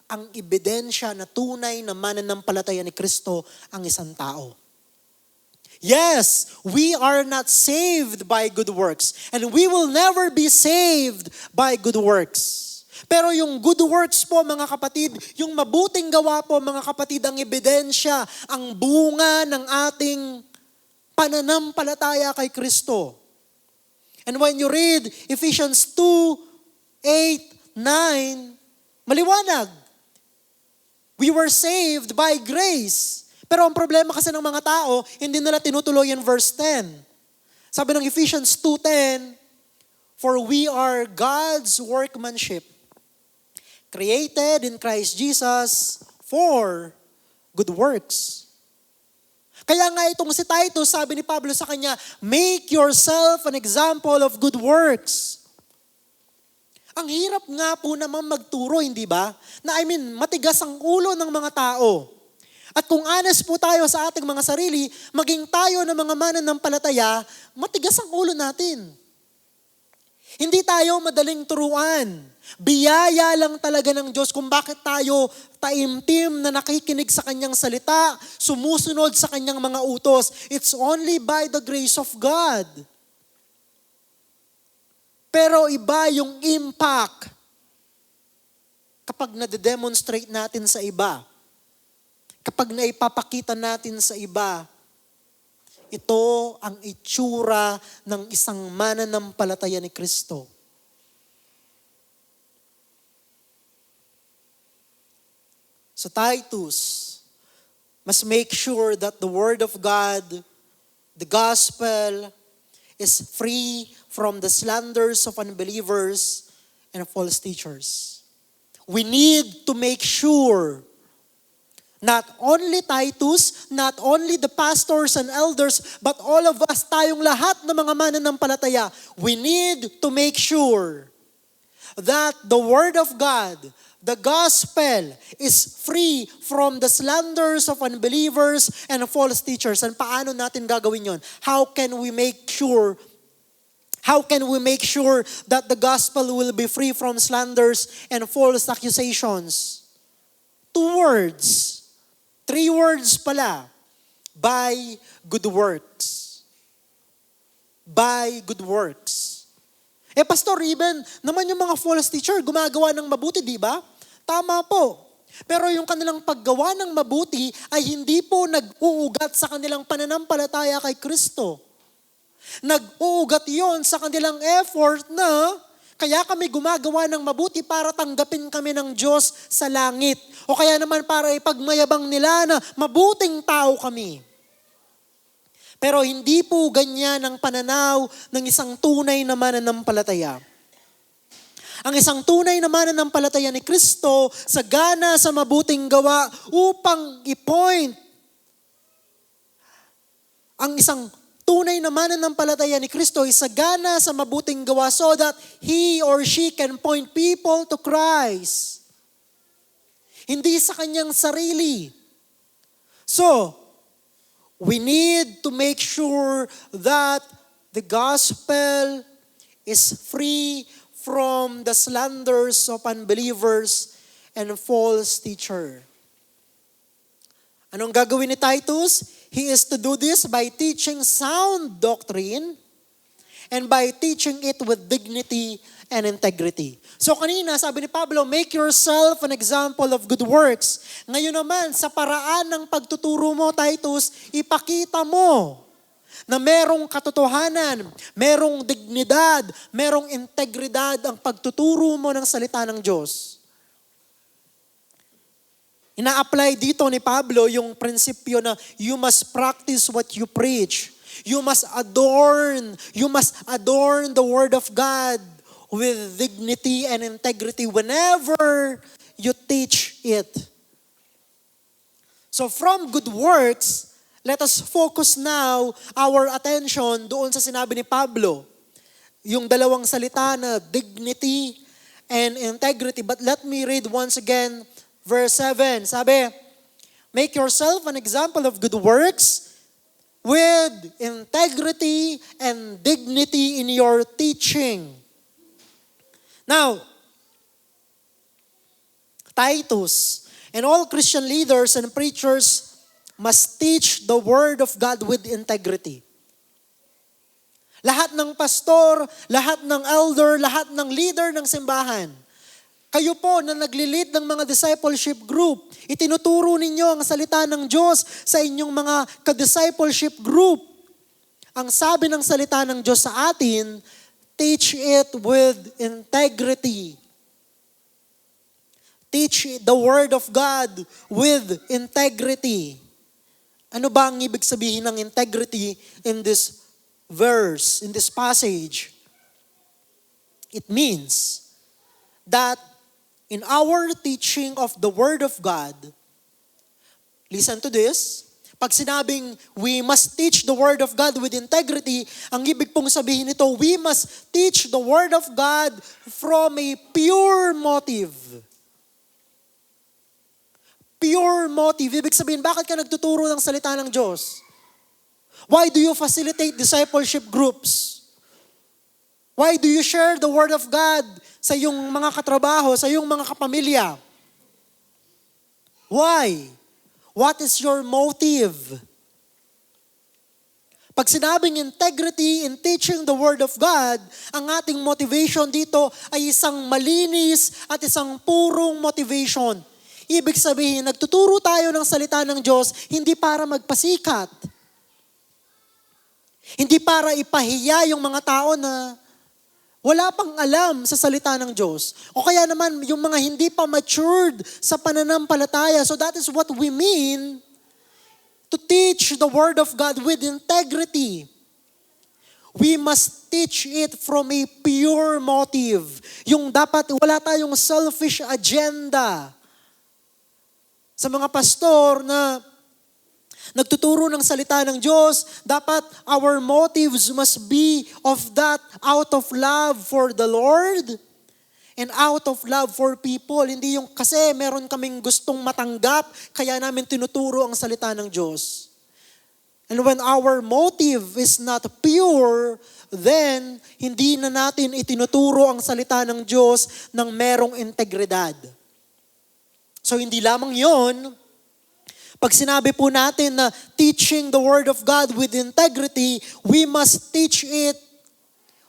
ang ebidensya na tunay na mananampalataya ni Kristo ang isang tao. Yes, we are not saved by good works, and we will never be saved by good works. Pero yung good works po mga kapatid, yung mabuting gawa po mga kapatid, ang ebidensya, ang bunga ng ating pananampalataya kay Kristo. And when you read Ephesians 2:8, 9, maliwanag. We were saved by grace. Pero ang problema kasi ng mga tao, hindi nila tinutuloy yung verse 10. Sabi ng Ephesians 2:10, for we are God's workmanship, created in Christ Jesus for good works. Kaya nga itong si Titus, sabi ni Pablo sa kanya, make yourself an example of good works. Ang hirap nga po naman magturo, hindi ba? Matigas ang ulo ng mga tao. At kung honest po tayo sa ating mga sarili, maging tayo ng mga mananampalataya, matigas ang ulo natin. Hindi tayo madaling turuan. Biyaya lang talaga ng Diyos kung bakit tayo taimtim na nakikinig sa Kanyang salita, sumusunod sa Kanyang mga utos. It's only by the grace of God. Pero iba yung impact kapag nade-demonstrate natin sa iba. Kapag naipapakita natin sa iba ito ang itsura ng isang mananampalataya ni Kristo. So Titus must make sure that the Word of God, the gospel, is free from the slanders of unbelievers and false teachers. We need to make sure not only Titus, not only the pastors and elders, but all of us, tayong lahat ng mga mananampalataya, we need to make sure that the Word of God, the gospel, is free from the slanders of unbelievers and false teachers. And paano natin gagawin yon? How can we make sure that the gospel will be free from slanders and false accusations? 2 words. 3 words pala. By good works. By good works. Pastor, even naman yung mga false teacher, gumagawa ng mabuti, di ba? Tama po. Pero yung kanilang paggawa ng mabuti ay hindi po nag-uugat sa kanilang pananampalataya kay Kristo. Nag-uugat yon sa kanilang effort na kaya kami gumagawa ng mabuti para tanggapin kami ng Diyos sa langit. O kaya naman para ipagmayabang nila na mabuting tao kami. Pero hindi po ganyan ang pananaw ng isang tunay na mananampalataya. Ang isang tunay na mananampalataya ni Kristo sagana sa mabuting gawa upang i-point. Ang isang tunay na mananampalataya ni Kristo ay sagana sa mabuting gawa so that he or she can point people to Christ. Hindi sa kanyang sarili. So, we need to make sure that the gospel is free from the slanders of unbelievers and false teacher. Anong gagawin ni Titus? He is to do this by teaching sound doctrine and by teaching it with dignity and integrity. So kanina, sabi ni Pablo, make yourself an example of good works. Ngayon naman, sa paraan ng pagtuturo mo, Titus, ipakita mo na merong katotohanan, merong dignidad, merong integridad ang pagtuturo mo ng salita ng Diyos. Ina-apply dito ni Pablo yung prinsipyo na you must practice what you preach. You must adorn the Word of God with dignity and integrity whenever you teach it. So from good works, let us focus now our attention doon sa sinabi ni Pablo. Yung dalawang salita na dignity and integrity. But let me read once again verse 7. Sabi, make yourself an example of good works with integrity and dignity in your teaching. Now, Titus and all Christian leaders and preachers must teach the Word of God with integrity. Lahat ng pastor, lahat ng elder, lahat ng leader ng simbahan, kayo po na nagli-lead ng mga discipleship group, itinuturo ninyo ang salita ng Diyos sa inyong mga ka-discipleship group. Ang sabi ng salita ng Diyos sa atin, teach it with integrity. Teach the Word of God with integrity. Ano ba ang ibig sabihin ng integrity in this verse, in this passage? It means that in our teaching of the Word of God, listen to this, pag sinabing we must teach the Word of God with integrity, ang ibig pong sabihin nito, we must teach the Word of God from a pure motive. Pure motive. Ibig sabihin, bakit ka nagtuturo ng salita ng Diyos? Why do you facilitate discipleship groups? Why do you share the Word of God sa iyong mga katrabaho, sa iyong mga kapamilya? Why? What is your motive? Pag sinabing integrity in teaching the Word of God, ang ating motivation dito ay isang malinis at isang purong motivation. Ibig sabihin, nagtuturo tayo ng salita ng Diyos hindi para magpasikat. Hindi para ipahiya yung mga tao na wala pang alam sa salita ng Diyos. O kaya naman yung mga hindi pa matured sa pananampalataya. So that is what we mean to teach the Word of God with integrity. We must teach it from a pure motive. Yung dapat wala tayong selfish agenda. Sa mga pastor na nagtuturo ng salita ng Diyos, dapat our motives must be of that out of love for the Lord and out of love for people. Hindi yung kasi meron kaming gustong matanggap, kaya namin tinuturo ang salita ng Diyos. And when our motive is not pure, then hindi na natin itinuturo ang salita ng Diyos ng merong integridad. So hindi lamang yon. Pag sinabi po natin na teaching the Word of God with integrity, we must teach it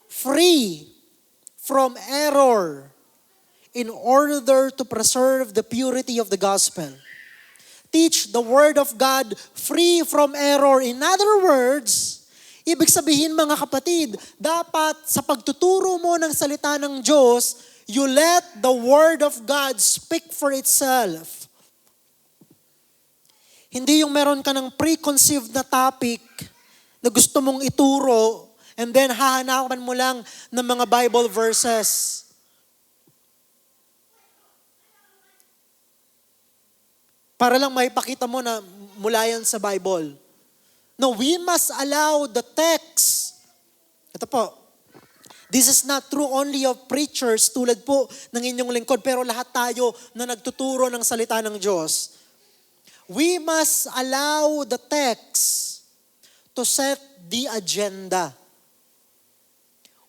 free from error in order to preserve the purity of the gospel. Teach the Word of God free from error. In other words, ibig sabihin mga kapatid, dapat sa pagtuturo mo ng salita ng Diyos, you let the Word of God speak for itself. Hindi yung meron ka ng preconceived na topic na gusto mong ituro and then hahanapan mo lang ng mga Bible verses. Para lang maipakita mo na mula yan sa Bible. No, we must allow the text. Ito po. This is not true only of preachers tulad po ng inyong lingkod, pero lahat tayo na nagtuturo ng salita ng Diyos. We must allow the text to set the agenda.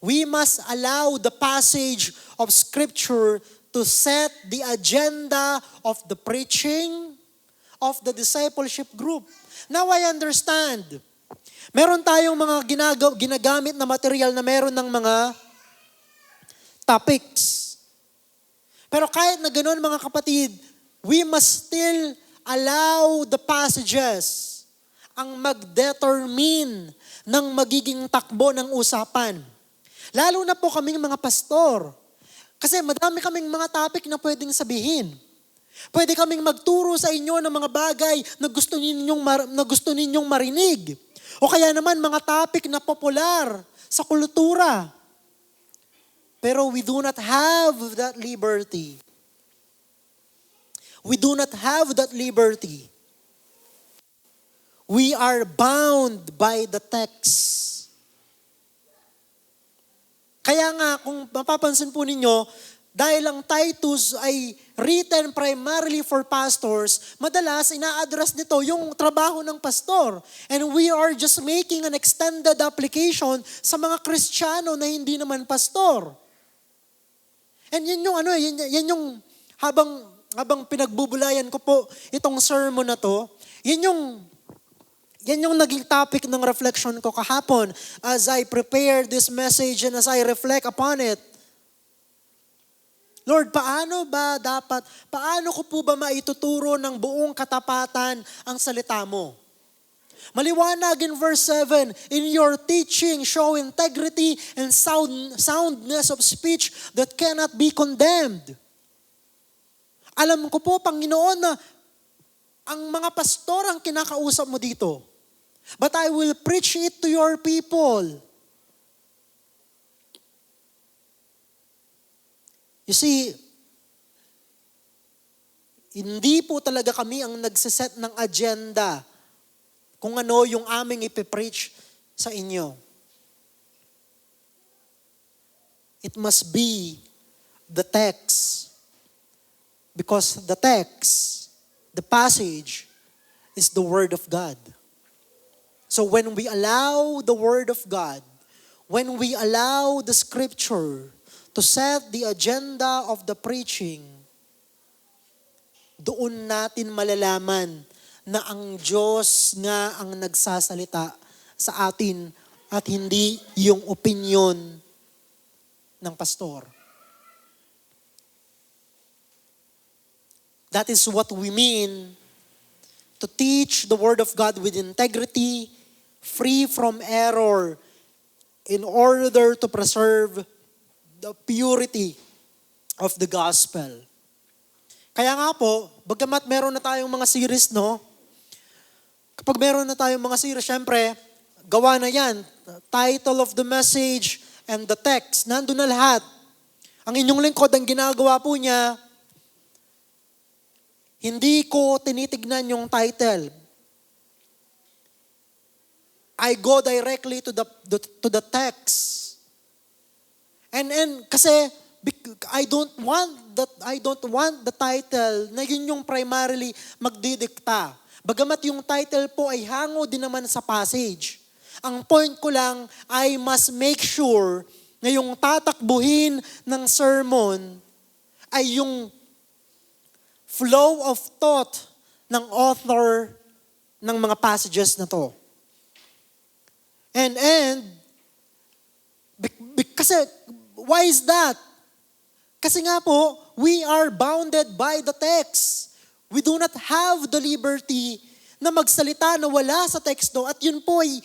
We must allow the passage of Scripture to set the agenda of the preaching of the discipleship group. Now I understand. Meron tayong mga ginagamit na material na meron ng mga topics. Pero kahit na ganoon mga kapatid, we must still allow the passages ang mag-determine ng magiging takbo ng usapan. Lalo na po kaming mga pastor. Kasi madami kaming mga topic na pwedeng sabihin. Pwede kaming magturo sa inyo ng mga bagay na gusto ninyong marinig. O kaya naman mga topic na popular sa kultura. Pero we do not have that liberty. We do not have that liberty. We are bound by the text. Kaya nga, kung mapapansin po ninyo, dahil ang Titus ay written primarily for pastors, madalas ina-address nito yung trabaho ng pastor. And we are just making an extended application sa mga Kristiyano na hindi naman pastor. And yan yung habang pinagbubulayan ko po itong sermon na to, yan yung naging topic ng reflection ko kahapon as I prepare this message and as I reflect upon it. Lord, paano ko po ba maituturo ng buong katapatan ang salita mo? Maliwanag in verse 7, in your teaching, show integrity and soundness of speech that cannot be condemned. Alam ko po, Panginoon, na ang mga pastor ang kinakausap mo dito. But I will preach it to your people. You see, hindi po talaga kami ang nagsiset ng agenda kung ano yung aming ipipreach sa inyo. It must be the text. Because the text, the passage, is the Word of God. So when we allow the Word of God, when we allow the Scripture to set the agenda of the preaching, doon natin malalaman na ang Diyos nga ang nagsasalita sa atin at hindi yung opinion ng pastor. That is what we mean to teach the Word of God with integrity, free from error, in order to preserve the purity of the gospel. Kaya nga po, bagamat meron na tayong mga series, no? Kapag meron na tayong mga series, syempre, gawa na yan. Title of the message and the text, nandun na lahat. Ang inyong lingkod, ang ginagawa po niya, hindi ko tinitignan yung title. I go directly to the text. And kasi I don't want the title na yun yung primarily magdidikta. Bagamat yung title po ay hango din naman sa passage. Ang point ko lang ay must make sure na yung tatakbuhin ng sermon ay yung flow of thought ng author ng mga passages na to. And kasi why is that? Kasi nga po, we are bounded by the text. We do not have the liberty na magsalita na wala sa teksto at yun po'y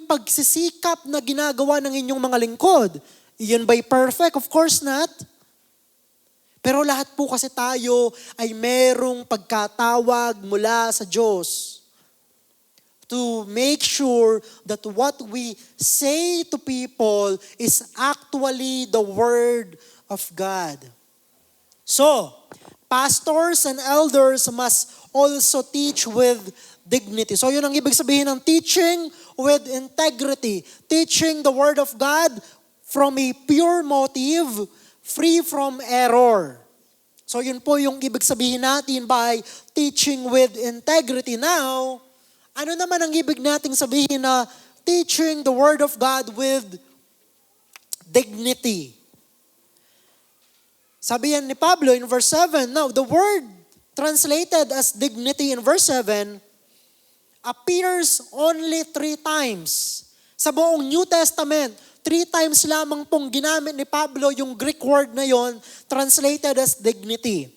pagsisikap na ginagawa ng inyong mga lingkod. Iyan ba'y perfect? Of course not. Pero lahat po kasi tayo ay merong pagkatawag mula sa Diyos to make sure that what we say to people is actually the Word of God. So, pastors and elders must also teach with dignity. So, yun ang ibig sabihin ng teaching with integrity. Teaching the Word of God from a pure motive, free from error. So, yun po yung ibig sabihin natin by teaching with integrity. Now, ano naman ang ibig nating sabihin na teaching the Word of God with dignity? Sabi yan ni Pablo in verse 7, now the word translated as dignity in verse 7 appears only 3 times. Sa buong New Testament, 3 times lamang pong ginamit ni Pablo yung Greek word na yon, translated as dignity.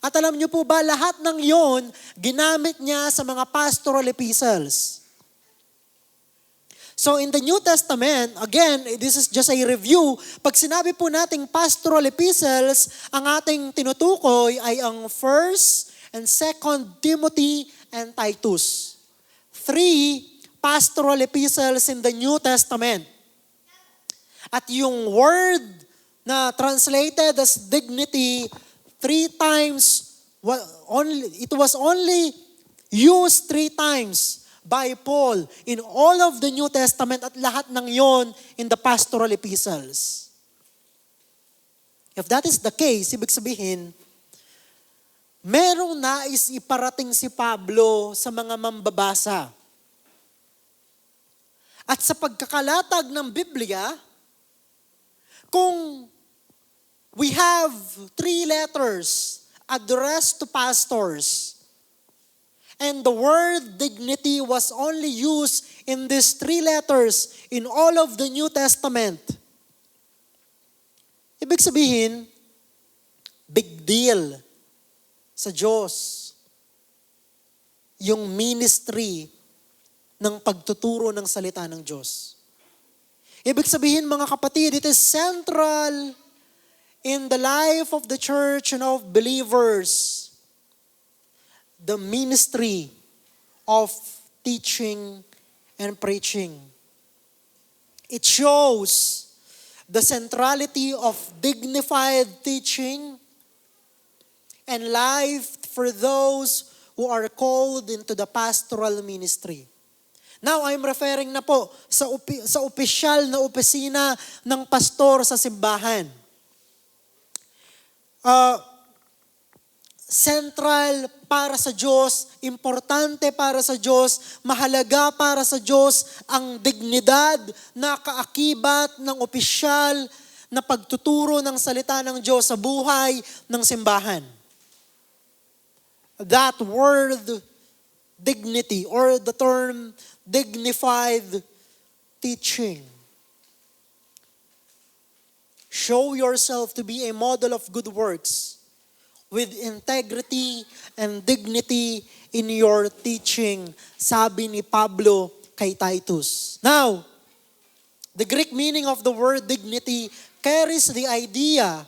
At alam niyo po ba, lahat ng yon, ginamit niya sa mga pastoral epistles. So in the New Testament, again, this is just a review. Pag sinabi po nating pastoral epistles, ang ating tinutukoy ay ang 1 and 2 Timothy and Titus. 3 pastoral epistles in the New Testament. At yung word na translated as dignity, 3 times, it was only used 3 times by Paul in all of the New Testament at lahat ng yon in the pastoral epistles. If that is the case, ibig sabihin, merong nais iparating si Pablo sa mga mambabasa. At sa pagkakalatag ng Biblia, kung we have 3 letters addressed to pastors, and the word dignity was only used in these 3 letters in all of the New Testament. Ibig sabihin, big deal sa Diyos yung ministry ng pagtuturo ng salita ng Diyos. Ibig sabihin, mga kapatid, it is central in the life of the church and of believers, the ministry of teaching and preaching. It shows the centrality of dignified teaching and life for those who are called into the pastoral ministry. Now, I'm referring na po sa opisyal na opisina ng pastor sa simbahan. Central para sa Diyos, importante para sa Diyos, mahalaga para sa Diyos ang dignidad na kaakibat ng opisyal na pagtuturo ng salita ng Diyos sa buhay ng simbahan. That word, dignity, or the term dignified teaching. Show yourself to be a model of good works with integrity and dignity in your teaching, sabi ni Pablo kay Titus. Now, the Greek meaning of the word dignity carries the idea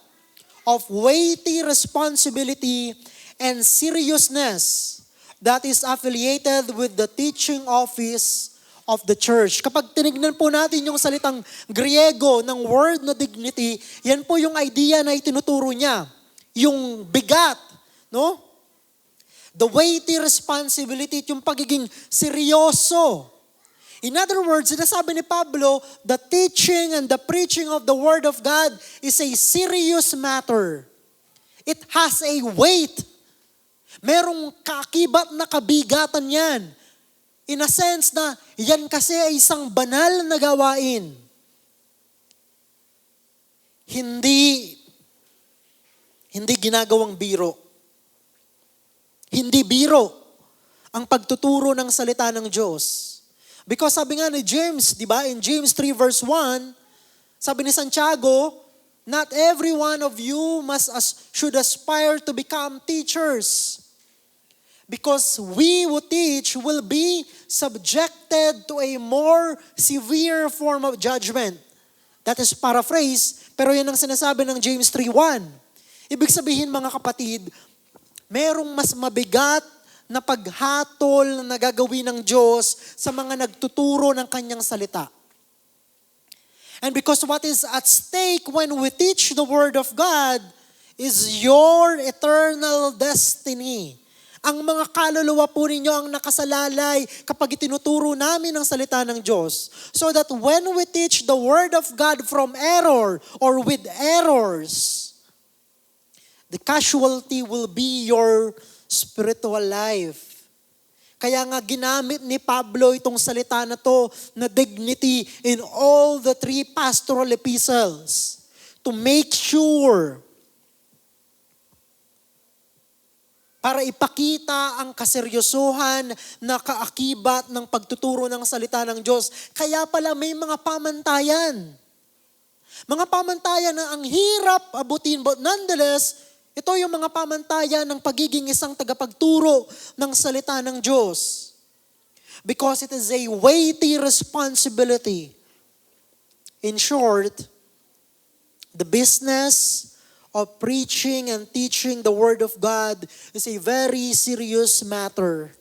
of weighty responsibility and seriousness that is affiliated with the teaching office of the church. Kapag tinignan po natin yung salitang Griego ng word na dignity, yan po yung idea na itinuturo niya. Yung bigat, no? The weighty responsibility, yung pagiging seryoso. In other words, sinasabi ni Pablo, the teaching and the preaching of the Word of God is a serious matter. It has a weight. Merong kaakibat na kabigatan yan. In a sense na yan kasi ay isang banal na gawain. Hindi ginagawang biro. Hindi biro ang pagtuturo ng salita ng Diyos. Because sabi nga ni James, di ba, in James 3 verse 1, sabi ni Santiago, not every one of you should aspire to become teachers. Because we who teach will be subjected to a more severe form of judgment. That is paraphrase, pero yan ang sinasabi ng James 3:1. Ibig sabihin mga kapatid, merong mas mabigat na paghatol na gagawin ng Diyos sa mga nagtuturo ng kanyang salita. And because what is at stake when we teach the Word of God is your eternal destiny. Ang mga kaluluwa po ninyo ang nakasalalay kapag itinuturo namin ang salita ng Diyos. So that when we teach the Word of God from error or with errors, the casualty will be your spiritual life. Kaya nga ginamit ni Pablo itong salita na to na dignity in all the 3 pastoral epistles to make sure para ipakita ang kaseryosohan na kaakibat ng pagtuturo ng salita ng Diyos. Kaya pala may mga pamantayan. Mga pamantayan na ang hirap abutin, but nonetheless, ito yung mga pamantayan ng pagiging isang tagapagturo ng salita ng Diyos. Because it is a weighty responsibility. In short, the business of preaching and teaching the Word of God is a very serious matter.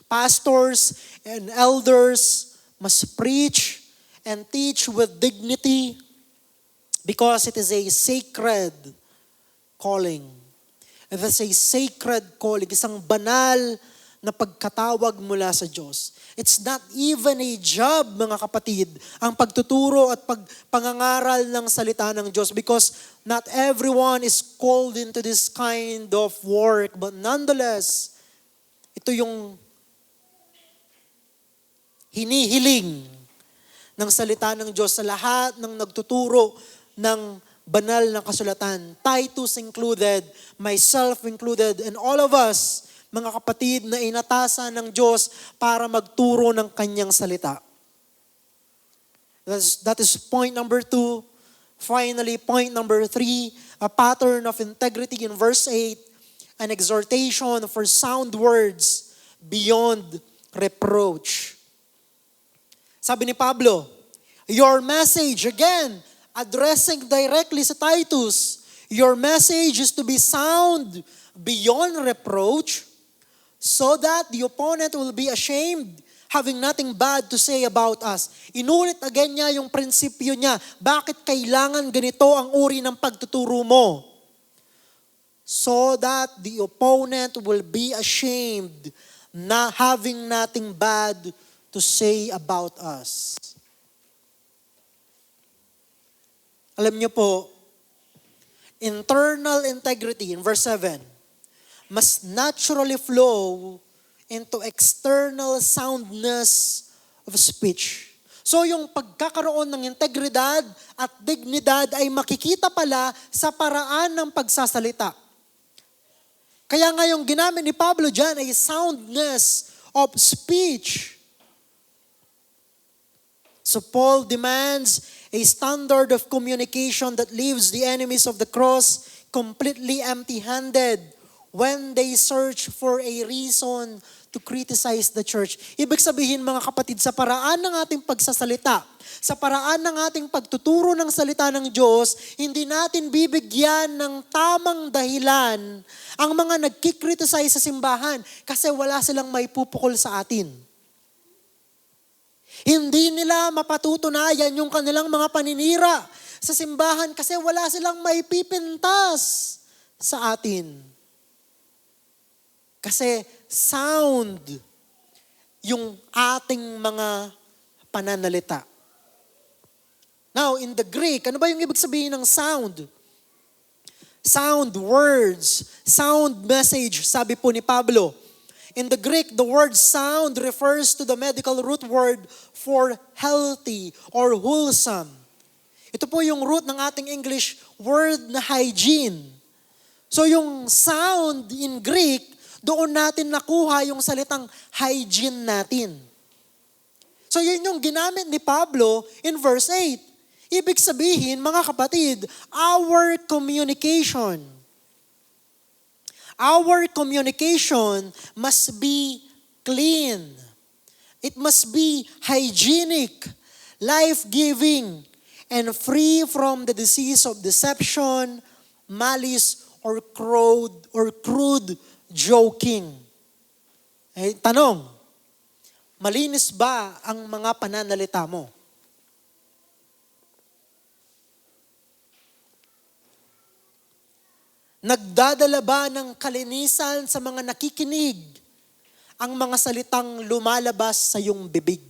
Pastors and elders must preach and teach with dignity because it is a sacred calling. It is a sacred calling, isang banal na pagkatawag mula sa Diyos. It's not even a job, mga kapatid, ang pagtuturo at pangangaral ng salita ng Diyos because not everyone is called into this kind of work. But nonetheless, ito yung hinihiling ng salita ng Diyos sa lahat ng nagtuturo ng banal na kasulatan. Titus included, myself included, and all of us, mga kapatid na inatasan ng Diyos para magturo ng kanyang salita. That is point number 2. Finally, point number 3, a pattern of integrity in verse 8, an exhortation for sound words beyond reproach. Sabi ni Pablo, your message, again, addressing directly sa Titus, your message is to be sound beyond reproach, so that the opponent will be ashamed, having nothing bad to say about us. Inulit again niya yung prinsipyo niya. Bakit kailangan ganito ang uri ng pagtuturo mo? So that the opponent will be ashamed, not having nothing bad to say about us. Alam niyo po, internal integrity in verse 7 must naturally flow into external soundness of speech. So yung pagkakaroon ng integridad at dignidad ay makikita pala sa paraan ng pagsasalita. Kaya nga yung ginamit ni Pablo dyan ay soundness of speech. So Paul demands a standard of communication that leaves the enemies of the cross completely empty-handed, when they search for a reason to criticize the church. Ibig sabihin mga kapatid, sa paraan ng ating pagsasalita, sa paraan ng ating pagtuturo ng salita ng Diyos, hindi natin bibigyan ng tamang dahilan ang mga nagkikriticize sa simbahan kasi wala silang may pupukol sa atin. Hindi nila mapatutunayan yung kanilang mga paninira sa simbahan kasi wala silang may pipintas sa atin. Kasi sound yung ating mga pananalita. Now, in the Greek, ano ba yung ibig sabihin ng sound? Sound words, sound message, sabi po ni Pablo. In the Greek, the word sound refers to the medical root word for healthy or wholesome. Ito po yung root ng ating English word na hygiene. So yung sound in Greek, doon natin nakuha yung salitang hygiene natin. So yun yung ginamit ni Pablo in verse 8. Ibig sabihin, mga kapatid, our communication must be clean. It must be hygienic, life-giving, and free from the disease of deception, malice, or crude joking. Tanong, malinis ba ang mga pananalita mo? Nagdadala ba ng kalinisan sa mga nakikinig ang mga salitang lumalabas sa iyong bibig?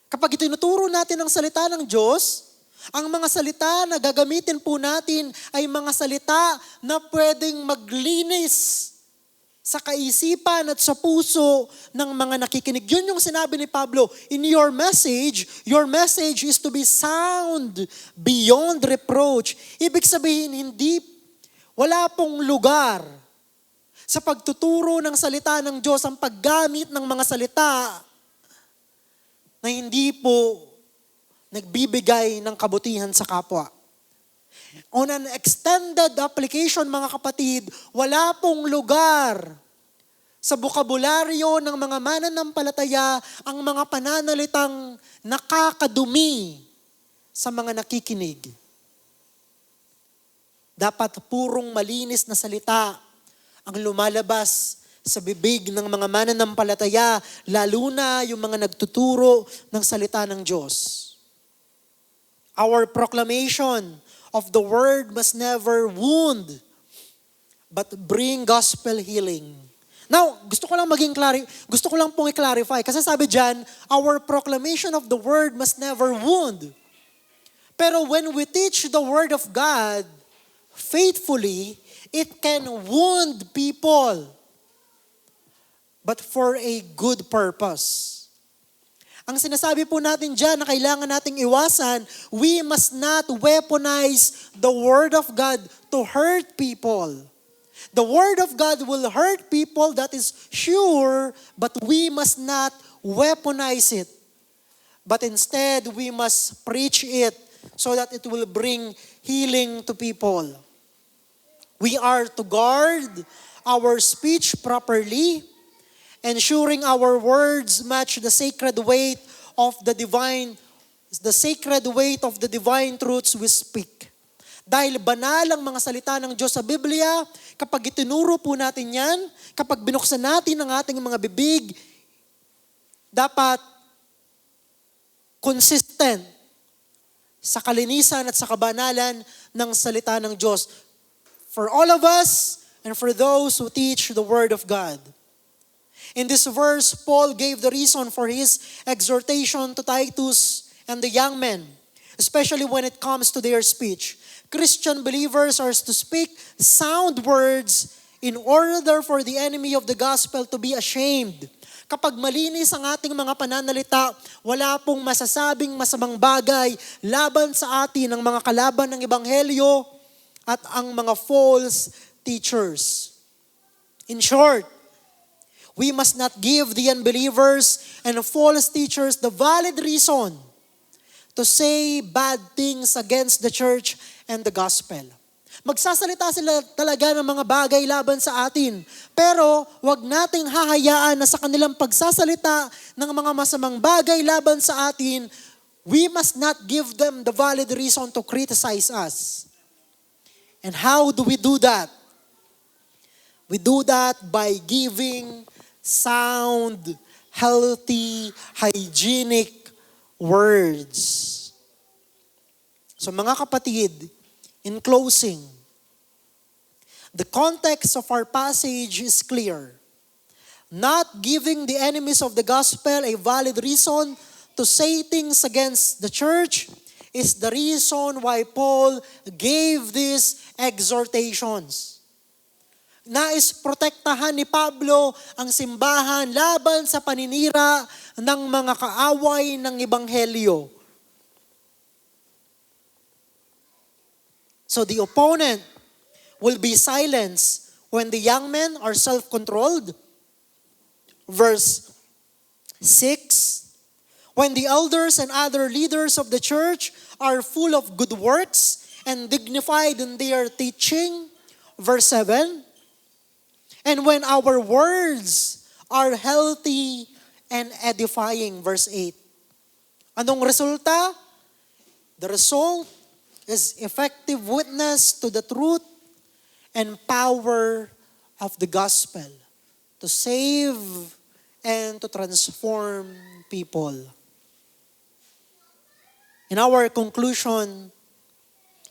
Kapag itinuturo natin ang salita ng Diyos, ang mga salita na gagamitin po natin ay mga salita na pwedeng maglinis sa kaisipan at sa puso ng mga nakikinig. Yun yung sinabi ni Pablo, in your message is to be sound beyond reproach. Ibig sabihin, wala pong lugar sa pagtuturo ng salita ng Diyos ang paggamit ng mga salita na hindi po nagbibigay ng kabutihan sa kapwa. On an extended application, mga kapatid, wala pong lugar sa bokabularyo ng mga mananampalataya ang mga pananalitang nakakadumi sa mga nakikinig. Dapat purong malinis na salita ang lumalabas sa bibig ng mga mananampalataya, lalo na yung mga nagtuturo ng salita ng Diyos. Our proclamation of the word must never wound, but bring gospel healing. Now, gusto ko lang pong i-clarify. Kasi sabi dyan, our proclamation of the word must never wound. Pero when we teach the word of God faithfully, it can wound people, but for a good purpose. Ang sinasabi po natin dyan na kailangan nating iwasan, we must not weaponize the Word of God to hurt people. The Word of God will hurt people, that is sure, but we must not weaponize it. But instead, we must preach it so that it will bring healing to people. We are to guard our speech properly, ensuring our words match the sacred weight of the divine truths we speak. Dahil banal ang mga salita ng Diyos sa Biblia, kapag itinuro po natin yan, kapag binuksan natin ang ating mga bibig, dapat consistent sa kalinisan at sa kabanalan ng salita ng Diyos. For all of us and for those who teach the Word of God. In this verse, Paul gave the reason for his exhortation to Titus and the young men, especially when it comes to their speech. Christian believers are to speak sound words in order for the enemy of the gospel to be ashamed. Kapag malinis ang ating mga pananalita, wala pong masasabing masamang bagay laban sa atin ang mga kalaban ng Ebanghelyo at ang mga false teachers. In short, we must not give the unbelievers and false teachers the valid reason to say bad things against the church and the gospel. Magsasalita sila talaga ng mga bagay laban sa atin. Pero wag nating hahayaan na sa kanilang pagsasalita ng mga masamang bagay laban sa atin, we must not give them the valid reason to criticize us. And how do we do that? We do that by giving sound, healthy, hygienic words. So mga kapatid, in closing, the context of our passage is clear. Not giving the enemies of the gospel a valid reason to say things against the church is the reason why Paul gave these exhortations. Nais protektahan ni Pablo ang simbahan laban sa paninira ng mga kaaway ng ebanghelyo. So the opponent will be silenced when the young men are self-controlled. Verse 6, when the elders and other leaders of the church are full of good works and dignified in their teaching. Verse 7, and when our words are healthy and edifying. Verse 8. Anong resulta? The result is effective witness to the truth and power of the gospel to save and to transform people. In our conclusion,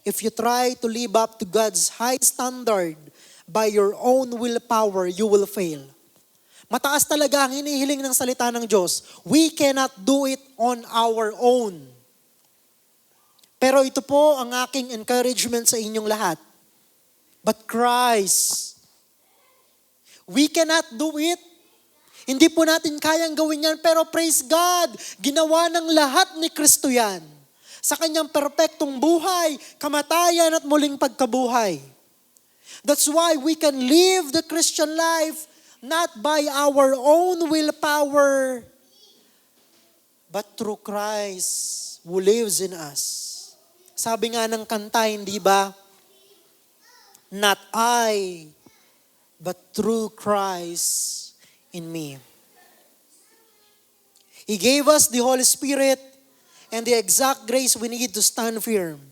if you try to live up to God's high standard by your own willpower, you will fail. Mataas talaga ang hinihiling ng salita ng Diyos. We cannot do it on our own. Pero ito po ang aking encouragement sa inyong lahat. But Christ, we cannot do it. Hindi po natin kayang gawin yan, pero praise God, ginawa ng lahat ni Kristo yan. Sa kanyang perpektong buhay, kamatayan at muling pagkabuhay. That's why we can live the Christian life not by our own willpower, but through Christ who lives in us. Sabi nga ng kanta, hindi ba? Not I, but through Christ in me. He gave us the Holy Spirit and the exact grace we need to stand firm.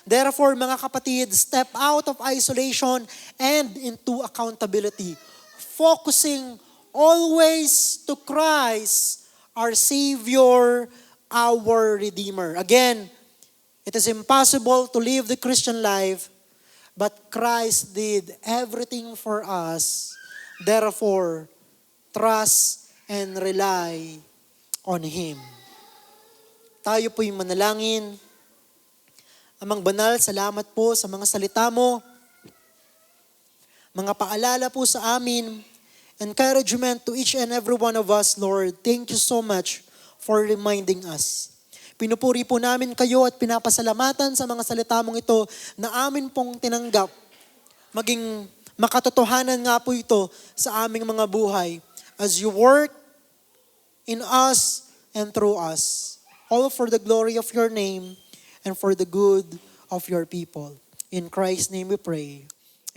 Therefore, mga kapatid, step out of isolation and into accountability. Focusing always to Christ, our Savior, our Redeemer. Again, it is impossible to live the Christian life, but Christ did everything for us. Therefore, trust and rely on Him. Tayo po'y manalangin. Amang banal, salamat po sa mga salita mo. Mga paalala po sa amin. Encouragement to each and every one of us, Lord. Thank you so much for reminding us. Pinupuri po namin kayo at pinapasalamatan sa mga salita mong ito na amin pong tinanggap. Maging makatotohanan nga po ito sa aming mga buhay as you work in us and through us. All for the glory of your name and for the good of your people. In Christ's name we pray.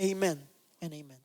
Amen and amen.